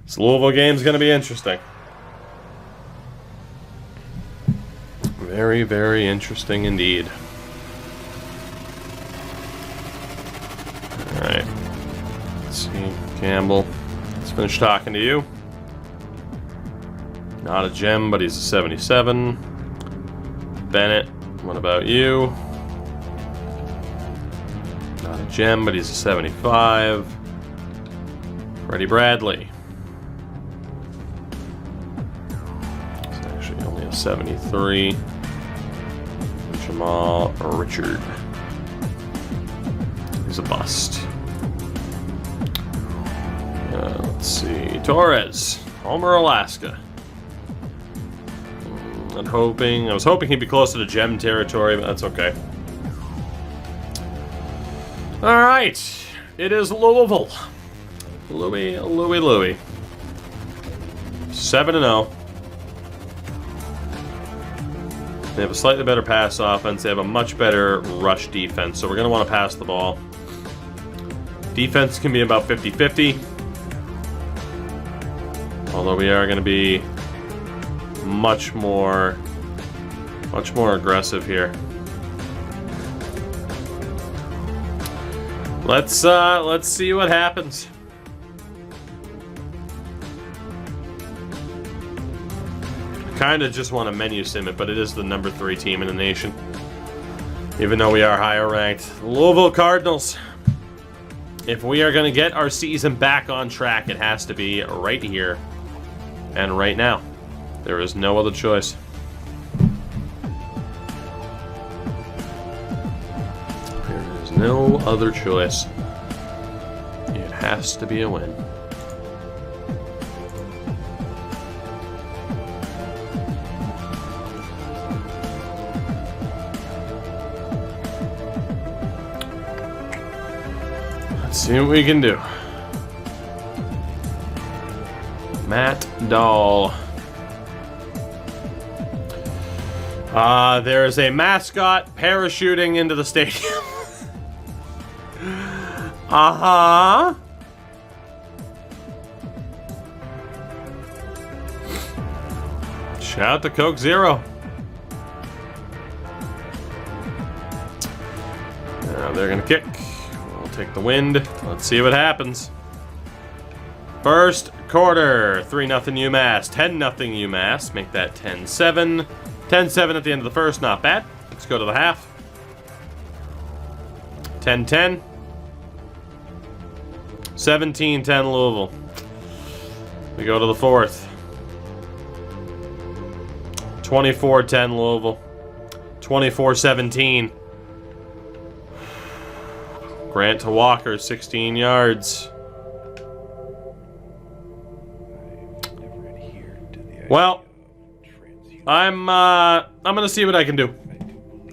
This Louisville game's going to be interesting. Very, very interesting indeed. Alright. Let's see. Campbell. Let's finish talking to you. Not a gem, but he's a 77. Bennett. What about you? Not a gem, but he's a 75. Freddie Bradley. It's actually only a 73. Jamal Richard. He's a bust. Let's see. Torres. Homer, Alaska. I was hoping he'd be closer to gem territory, but that's okay. Alright. It is Louisville. Louis. 7-0. They have a slightly better pass offense. They have a much better rush defense, so we're going to want to pass the ball. Defense can be about 50-50. Although we are going to be much more aggressive here. Let's see what happens. Kind of just want to menu sim it, but it is the number 3 team in the nation. Even though we are higher ranked. Louisville Cardinals. If we are going to get our season back on track, it has to be right here and right now. There is no other choice. There is no other choice. It has to be a win. Let's see what we can do. Matt Dahl. There is a mascot parachuting into the stadium. Uh-huh. Shout out to Coke Zero. Now they're gonna kick. We'll take the wind. Let's see what happens. First quarter, 3-0 UMass, 10-0 UMass. Make that 10-7. 10-7 at the end of the first, not bad. Let's go to the half. 10-10. 17-10 Louisville. We go to the fourth. 24-10 Louisville. 24-17. Grant to Walker, 16 yards. Well, I'm gonna see what I can do.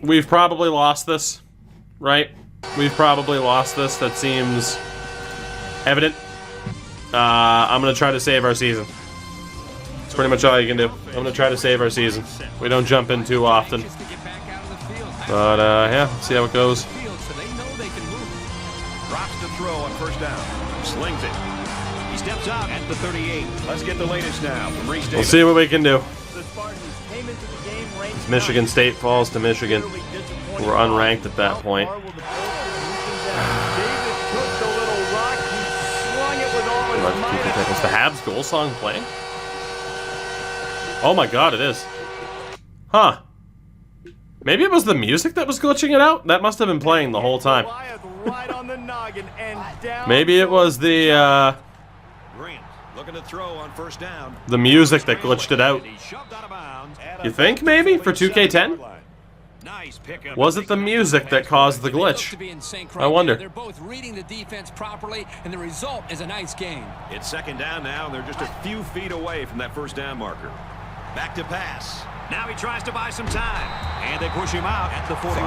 We've probably lost this, right? We've probably lost this. That seems evident. I'm gonna try to save our season. That's pretty much all you can do. I'm gonna try to save our season. We don't jump in too often. But yeah, let's see how it goes. Drops to throw on first down. Slings it. He steps out at the 38. Let's get the latest now from Reese Davis. We'll see what we can do. Michigan State falls to Michigan. We're unranked at that point. People take us to Habs goal song playing? Oh my god, it is. Huh. Maybe it was the music that was glitching it out? That must have been playing the whole time. Maybe it was the, Looking to throw on first down. the music that glitched it out. You think, maybe, for 2K10? Nice pickup. Was it the music that caused the glitch? I wonder. They're both reading the defense properly, and the result is a nice game. It's second down now, and they're just a few feet away from that first down marker. Back to pass. Now he tries to buy some time, and they push him out at the 41.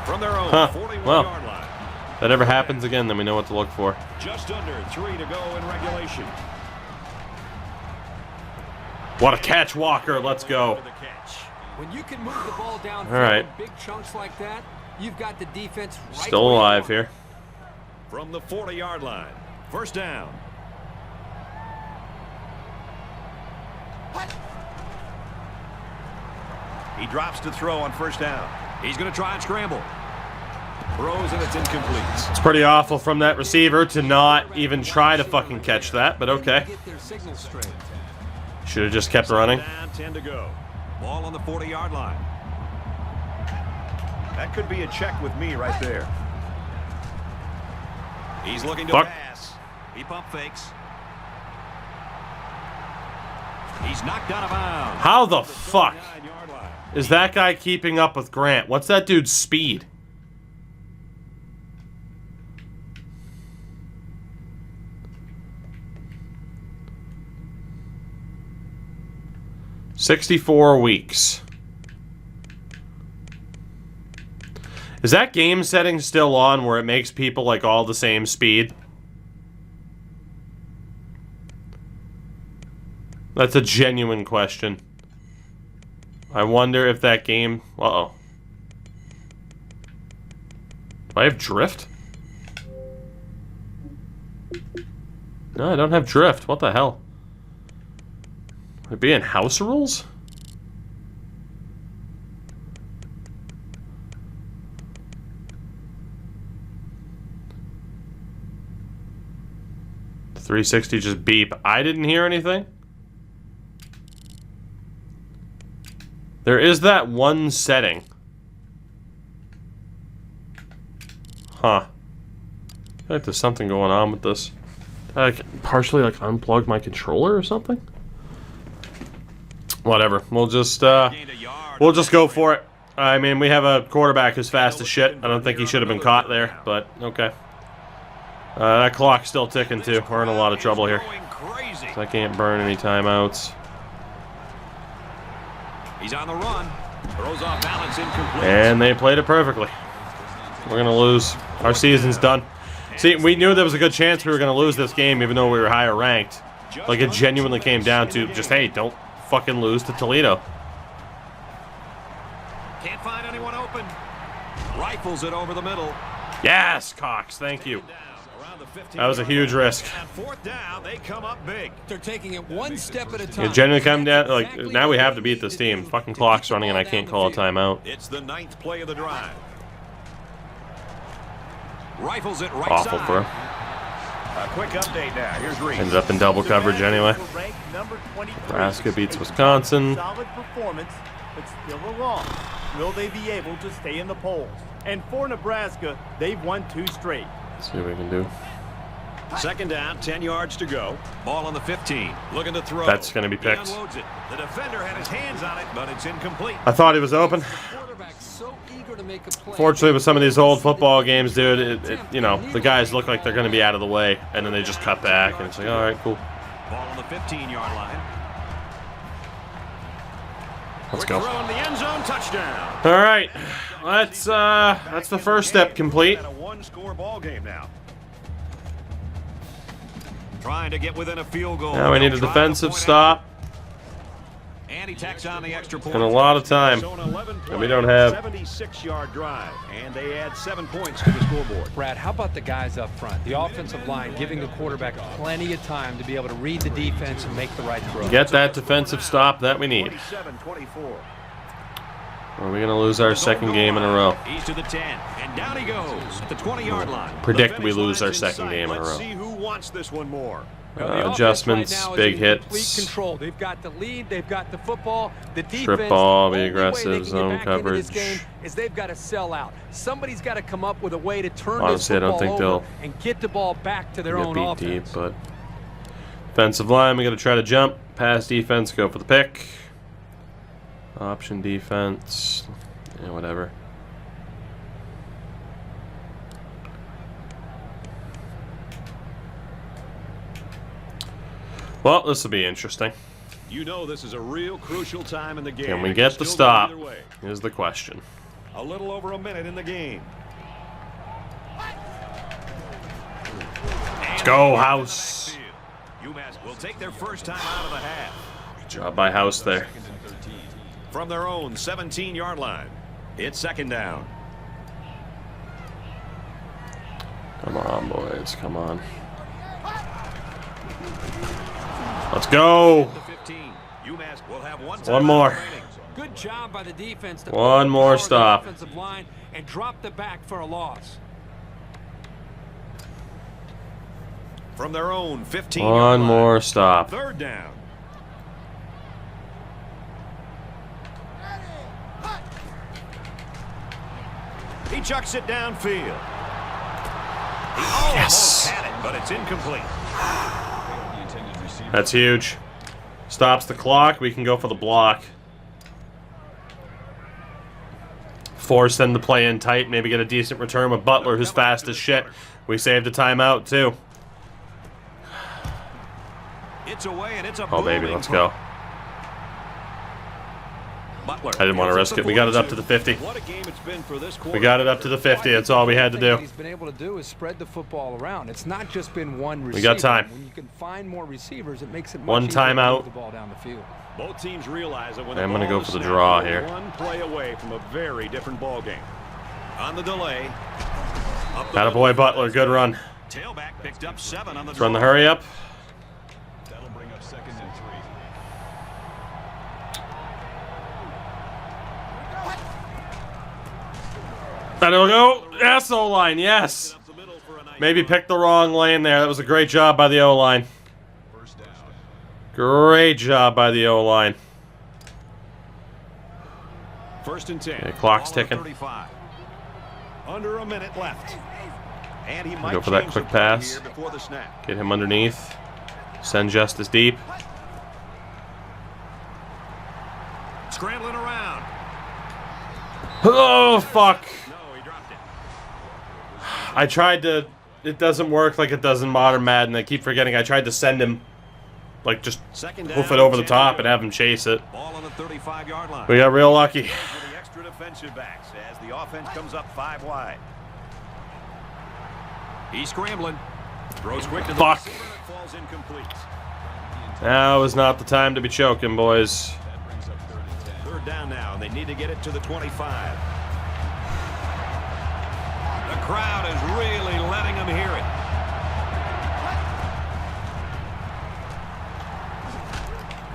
From their own 41-yard line. If that ever happens again, then we know what to look for. Just under 3 to go in regulation. What a catch, Walker. Let's go. When you can move the ball down right. big chunks like that, you've got the defense right Still alive here. From the 40-yard line. First down. He drops to throw on first down. He's going to try and scramble. Throws and it's incomplete. It's pretty awful from that receiver to not even try to fucking catch that, but okay. Should have just kept running. Down, 10 to go. Ball on the 40-yard line. That could be a check with me right there. He's looking to pass. He pump fakes. He's knocked out of bounds. How the fuck is that guy keeping up with Grant? What's that dude's speed? $64 weeks. Is that game setting still on where it makes people like all the same speed? That's a genuine question. I wonder if that game... Uh-oh. Do I have drift? No, I don't have drift. What the hell? Would it be in house rules? The 360 just beep. I didn't hear anything. There is that one setting. Huh. I feel like there's something going on with this. Did I partially like unplug my controller or something? Whatever. We'll just go for it. I mean, we have a quarterback who's fast as shit. I don't think he should have been caught there, but okay. That clock's still ticking too. We're in a lot of trouble here. So I can't burn any timeouts. He's on the run. Throws off balance, incomplete. And they played it perfectly. We're gonna lose. Our season's done. See, we knew there was a good chance we were gonna lose this game, even though we were higher ranked. Like it genuinely came down to just, hey, don't fucking lose to Toledo. Can't find anyone open. Rifles it over the middle. Yes, Cox. Thank you. That was a huge risk. Fourth down, they come up big. They're taking it one step at a time. It genuinely come down, like, now we have to beat this team. Fucking clock's running and I can't call a timeout. It's the 9th play of the drive. Rifles it right Awful side. for him. A quick update now. Here's Reed. Ended up in double coverage anyway. Nebraska beats Wisconsin. Solid performance, but still a loss. Will they be able to stay in the polls? And for Nebraska, they've won 2 straight. Let's see what we can do. Second down, 10 yards to go. Ball on the 15. Looking to throw. That's going to be picked. He unloads it. The defender had his hands on it, but it's incomplete. I thought he was open. Fortunately, with some of these old football games, dude, you know, the guys look like they're going to be out of the way, and then they just cut back, and it's like, all right, cool. Ball on the 15-yard line. Let's go. Throw in the end zone, touchdown. All right, that's the first step complete. A 1-score ball game now. Trying to get within a field goal. Now we need a defensive stop. And he tacks on the extra point. And a lot of time. And we don't have. 76-yard drive, and they add 7 points to the scoreboard. Brad, how about the guys up front? The offensive line giving the quarterback plenty of time to be able to read the defense and make the right throw. Get that defensive stop that we need. 47-24. Or are we going to lose our second game in a row? He's to the 10, and down he goes at the 20-yard line. Predict we lose our second game in a row. Let's see who wants this one more. Well, the Adjustments, offense right now is big in hits. complete control. They've got the lead. They've got the football. The defense. Strip ball, be the only way they aggressive, can get zone back into coverage. this game is they've got to sell out. Somebody's got to come up with a way to turn Honestly, I this don't think football over they'll and get the ball back to their get own beat offense. deep, but defensive line, we got to try to jump. Pass defense, go for the pick. Option defense, yeah, whatever. Well, this will be interesting. You know this is a real crucial time in the game. Can we It get the still go stop? either way. Is the question. A little over a minute in the game. Let's go, House. UMass will take their first time out of the half. Good job by House there. From their own 17-yard line. It's second down. Come on, boys. Come on. Let's go. The 15. UMass will have one One more. remaining. Good job by the defense to One more power the stop. offensive line and drop the back for a loss. From their own 15-yard One line. more stop. Third down. He chucks it downfield. He almost had it, but it's incomplete. That's huge. Stops the clock. We can go for the block. Force them to play in tight. Maybe get a decent return with Butler, who's fast as shit. We saved a timeout, too. It's away, and it's a Oh, baby, booming let's go. Butler. I didn't want to risk it. We got it up to the 50. What a game it's been for this We got it up to the 50. That's all we had to do. What he's been able to do is spread the football around. It's not just been one receiver. We got time. When you can find more receivers, it makes it much One easier to timeout. move the ball down the field. Both teams realize that when I'm the gonna ball go is for the snapped, draw they're here. one play away from a very different ball game. On the delay. Up the Attaboy, Butler. Good run. Tailback picked up 7 on the Let's run the draw. hurry up. That'll bring up second and 3. That'll go. Yes, O-line. Yes. Up the middle for a nice Maybe run. picked the wrong lane there. That was a great job by the O-line. First down. Great job by the O-line. First and 10. Okay, clock's Ball on ticking. 35. Under a minute left. And he might Go for that change quick the play pass. here before the snap. Get him underneath. Send Justice deep. Scrambling around. Oh, fuck. No, he dropped it. I tried to... It doesn't work like it does in Modern Madden. I keep forgetting. I tried to send him, like, just Second hoof down, it over the 10 top to and go. have him chase it. Ball on the 35-yard line. We got real lucky. For the extra defensive backs as the offense comes up 5 wide. He's scrambling. Throws quick to the Fuck. receiver and it falls incomplete. Now is not the time to be choking, boys. That brings up third down now, and they need to get it to the 25. The crowd is really letting them hear it.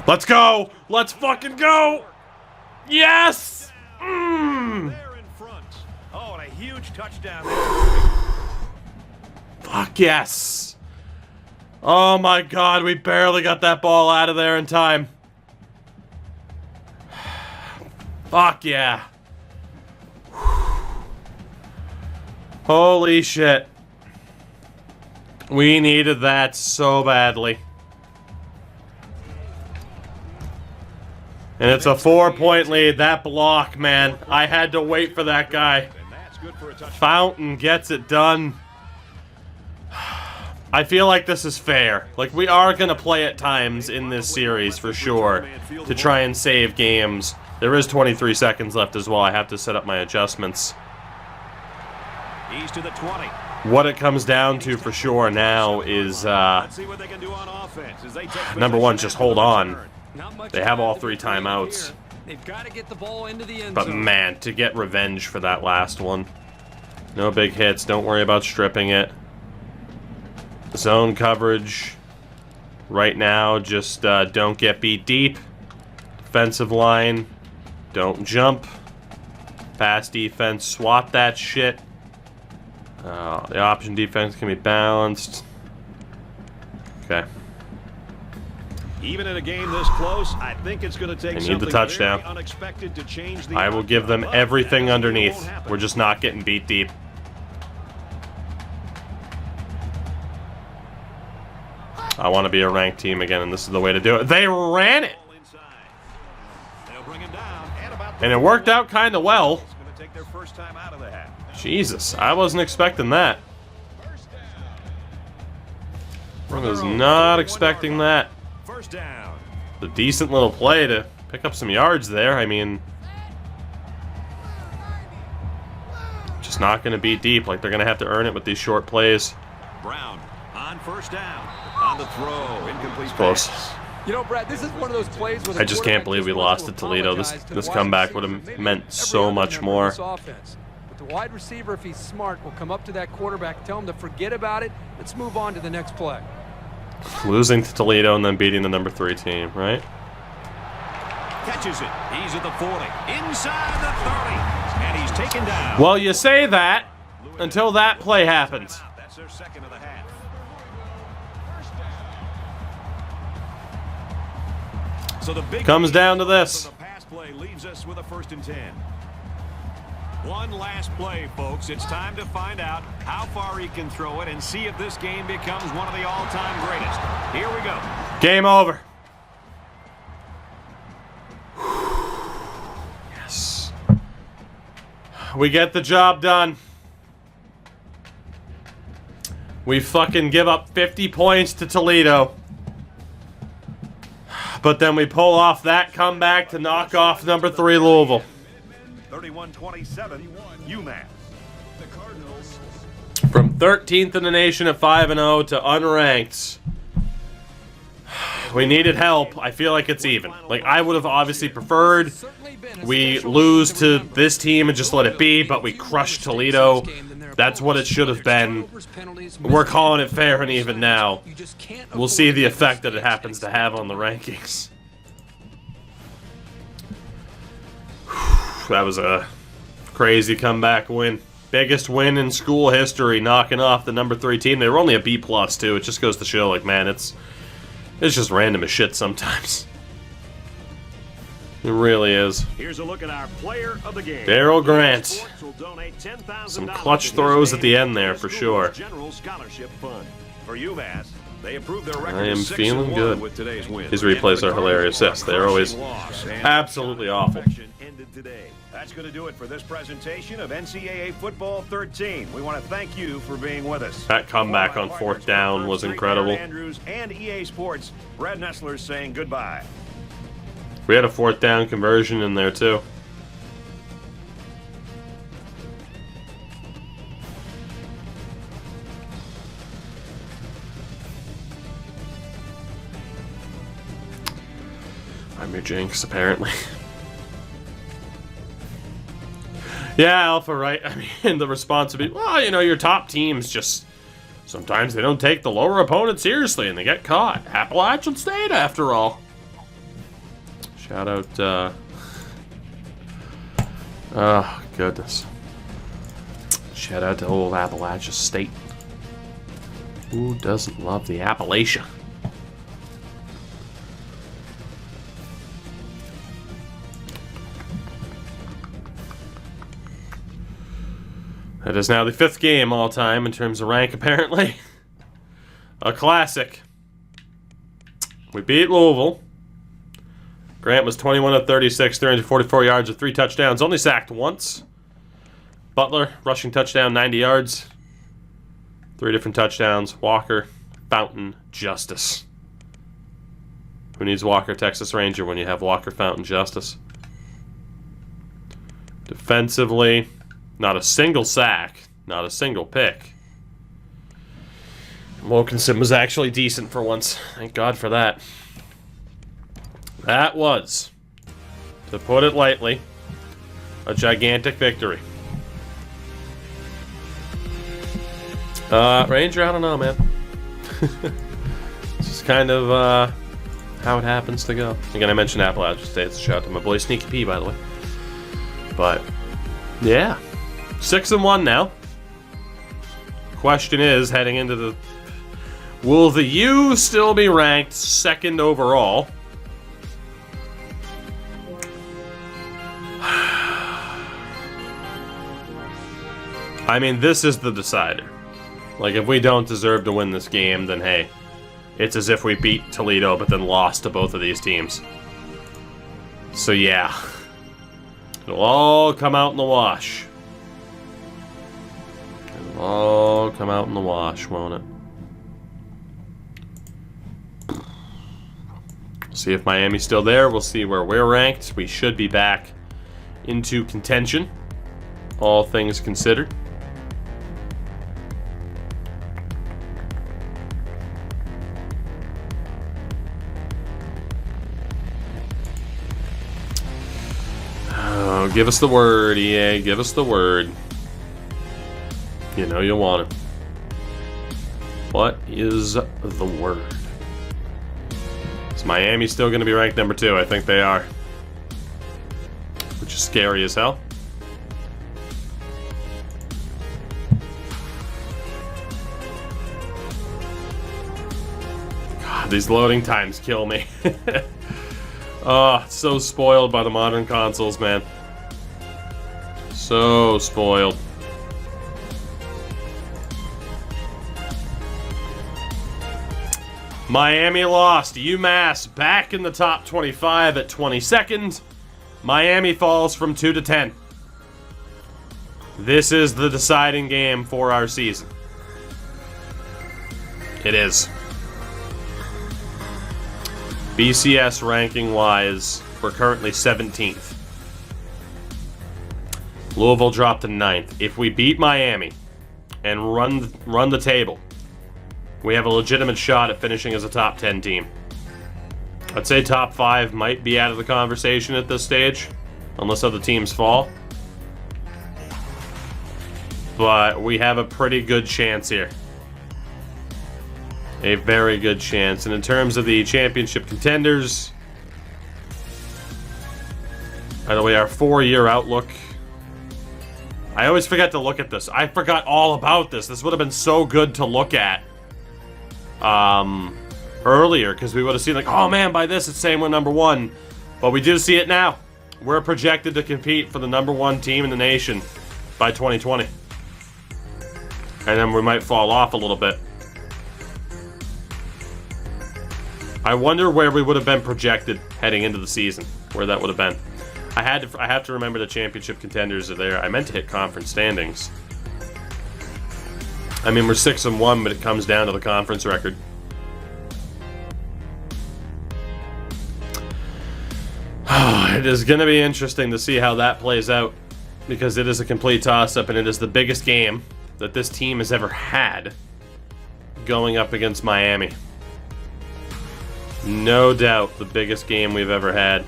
Let's go. Let's fucking go. Yes. Mm. They're in front. Oh, and a huge touchdown there. Fuck yes. Oh my god, we barely got that ball out of there in time. Fuck yeah. Holy shit. We needed that so badly. And it's a 4-point lead. That block, man. I had to wait for that guy. And that's good for a touchdown. Fountain gets it done. I feel like this is fair. Like, we are going to play at times in this series for sure to try and save games. There is 23 seconds left as well. I have to set up my adjustments. He's to the 20. What it comes down to for sure now is, Let's see what they can do on offense as they take number one, possession just after hold the on. return. Not much They have all time to 3 be playing timeouts. here. They've got to get the ball into the end But zone. man, to get revenge for that last one. No big hits. Don't worry about stripping it. Zone coverage. Right now, just don't get beat deep. Defensive line. Don't jump. Pass defense, swap that shit. The option defense can be balanced. Okay. Even in a game this close, I think it's going to take They need the touchdown. very unexpected to change the I will give them outcome, everything but that underneath. won't happen. We're just not getting beat deep. I want to be a ranked team again, and this is the way to do it. They ran it! They'll bring him down at about the And it worked out kind of well. It's going to take their first time out of the half. Jesus, I wasn't expecting that. I was not expecting that. First down. A decent little play to pick up some yards there. I mean, just not going to be deep. Like, they're going to have to earn it with these short plays. Brown on first down. On the throw. Incomplete Close. pass. You know, Brad, this is one of those plays where the I just can't believe we lost to Toledo. This comeback would have meant so much more. But the wide receiver, if he's smart, will come up to that quarterback, tell him to forget about it. Let's move on to the next play. Losing to Toledo and then beating the number 3 team, right? Catches it. He's at the 40. Inside the 30. And he's taken down. Well, you say that until that play happens. That's their second of the half. So the big Comes down to this. The pass play leaves us with a 1st and 10. One last play, folks. It's time to find out how far he can throw it and see if this game becomes one of the all-time greatest. Here we go. Game over. Yes. We get the job done. We fucking give up 50 points to Toledo. But then we pull off that comeback to knock off number 3 Louisville. 31-27, UMass. From 13th in the nation at 5-0 to unranked. We needed help. I feel like it's even. Like, I would have obviously preferred we lose to this team and just let it be, but we crushed Toledo. That's what it should have been. We're calling it fair and even now. We'll see the effect that it happens to have on the rankings. That was a crazy comeback win. Biggest win in school history, knocking off the number 3 team. They were only a B+ too. It just goes to show, like, man, it's just random as shit sometimes. It really is. Here's a look at our player of the game. Daryl Grant. Some clutch throws at the end there for sure. General scholarship fund. For UMass, they improved their record I am to 6-1 feeling good. with today's win. His replays are hilarious. Yes, they're always absolutely awful. Ended today. That's going to do it for this presentation of NCAA Football 13. We want to thank you for being with us. That comeback on 4th down was incredible. Andrews and EA Sports. Brad Nessler saying goodbye. We had a 4th down conversion in there too. I'm your jinx, apparently. Yeah, Alpha, right? I mean, the response would be, well, you know, your top teams just... sometimes they don't take the lower opponent seriously and they get caught. Appalachian State, after all. Shout out, oh, goodness. Shout out to old Appalachia State. Who doesn't love the Appalachia? That is now the 5th game all time in terms of rank, apparently. A classic. We beat Louisville. Grant was 21 of 36, 344 yards with 3 touchdowns. Only sacked once. Butler, rushing touchdown, 90 yards. 3 different touchdowns. Walker, Fountain, Justice. Who needs Walker, Texas Ranger, when you have Walker, Fountain, Justice? Defensively, not a single sack, not a single pick. Wilkinson was actually decent for once. Thank God for that. That was, to put it lightly, a gigantic victory. Ranger, I don't know, man. It's just kind of how it happens to go. Again, I mentioned Appalachian State. Shout out to my boy Sneaky P, by the way. But Yeah. 6-1 now. Question is, heading into the... Will the U still be ranked second overall? I mean, this is the decider. Like, if we don't deserve to win this game, then hey, it's as if we beat Toledo but then lost to both of these teams. So yeah, it'll all come out in the wash. It'll all come out in the wash, won't it? See if Miami's still there. We'll see where we're ranked. We should be back into contention, all things considered. Oh, give us the word, EA. Give us the word. You know you want it. What is the word? Is Miami still going to be ranked number 2? I think they are. Which is scary as hell. God, these loading times kill me. Oh, so spoiled by the modern consoles, man. So spoiled. Miami lost. UMass back in the top 25 at 22nd. Miami falls from 2 to 10. This is the deciding game for our season. It is. BCS ranking-wise, we're currently 17th. Louisville dropped to 9th. If we beat Miami and run the table, we have a legitimate shot at finishing as a top 10 team. I'd say top 5 might be out of the conversation at this stage, unless other teams fall. But we have a pretty good chance here. A very good chance. And in terms of the championship contenders, by the way, our 4-year outlook. I always forget to look at this. I forgot all about this. This would have been so good to look at earlier, because we would have seen like, oh man, by this it's saying we're number 1. But we do see it now. We're projected to compete for the number 1 team in the nation by 2020. And then we might fall off a little bit. I wonder where we would have been projected heading into the season, where that would have been. I have to remember the championship contenders are there. I meant to hit conference standings. I mean, we're 6-1, but it comes down to the conference record. It is going to be interesting to see how that plays out, because it is a complete toss-up, and it is the biggest game that this team has ever had going up against Miami. No doubt the biggest game we've ever had.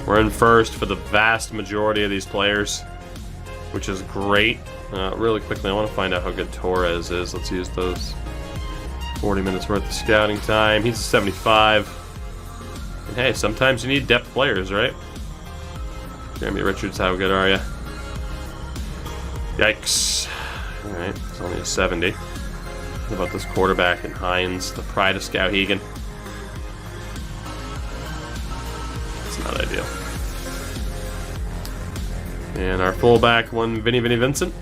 We're in first for the vast majority of these players, which is great. Really quickly, I want to find out how good Torres is. Let's use those 40 minutes worth of scouting time. He's a 75. And hey, sometimes you need depth players, right? Jeremy Richards, how good are you? Yikes. Alright, it's only a 70. What about this quarterback in Hines, the pride of Skowhegan? It's not ideal. And our fullback, one Vinny Vincent.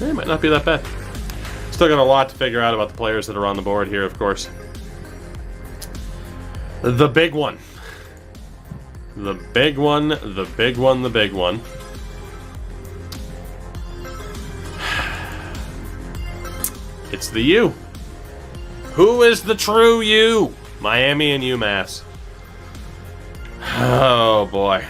It might not be that bad. Still got a lot to figure out about the players that are on the board here, of course. The big one. The big one, the big one, the big one. It's the U. Who is the true U? Miami and UMass. Oh boy.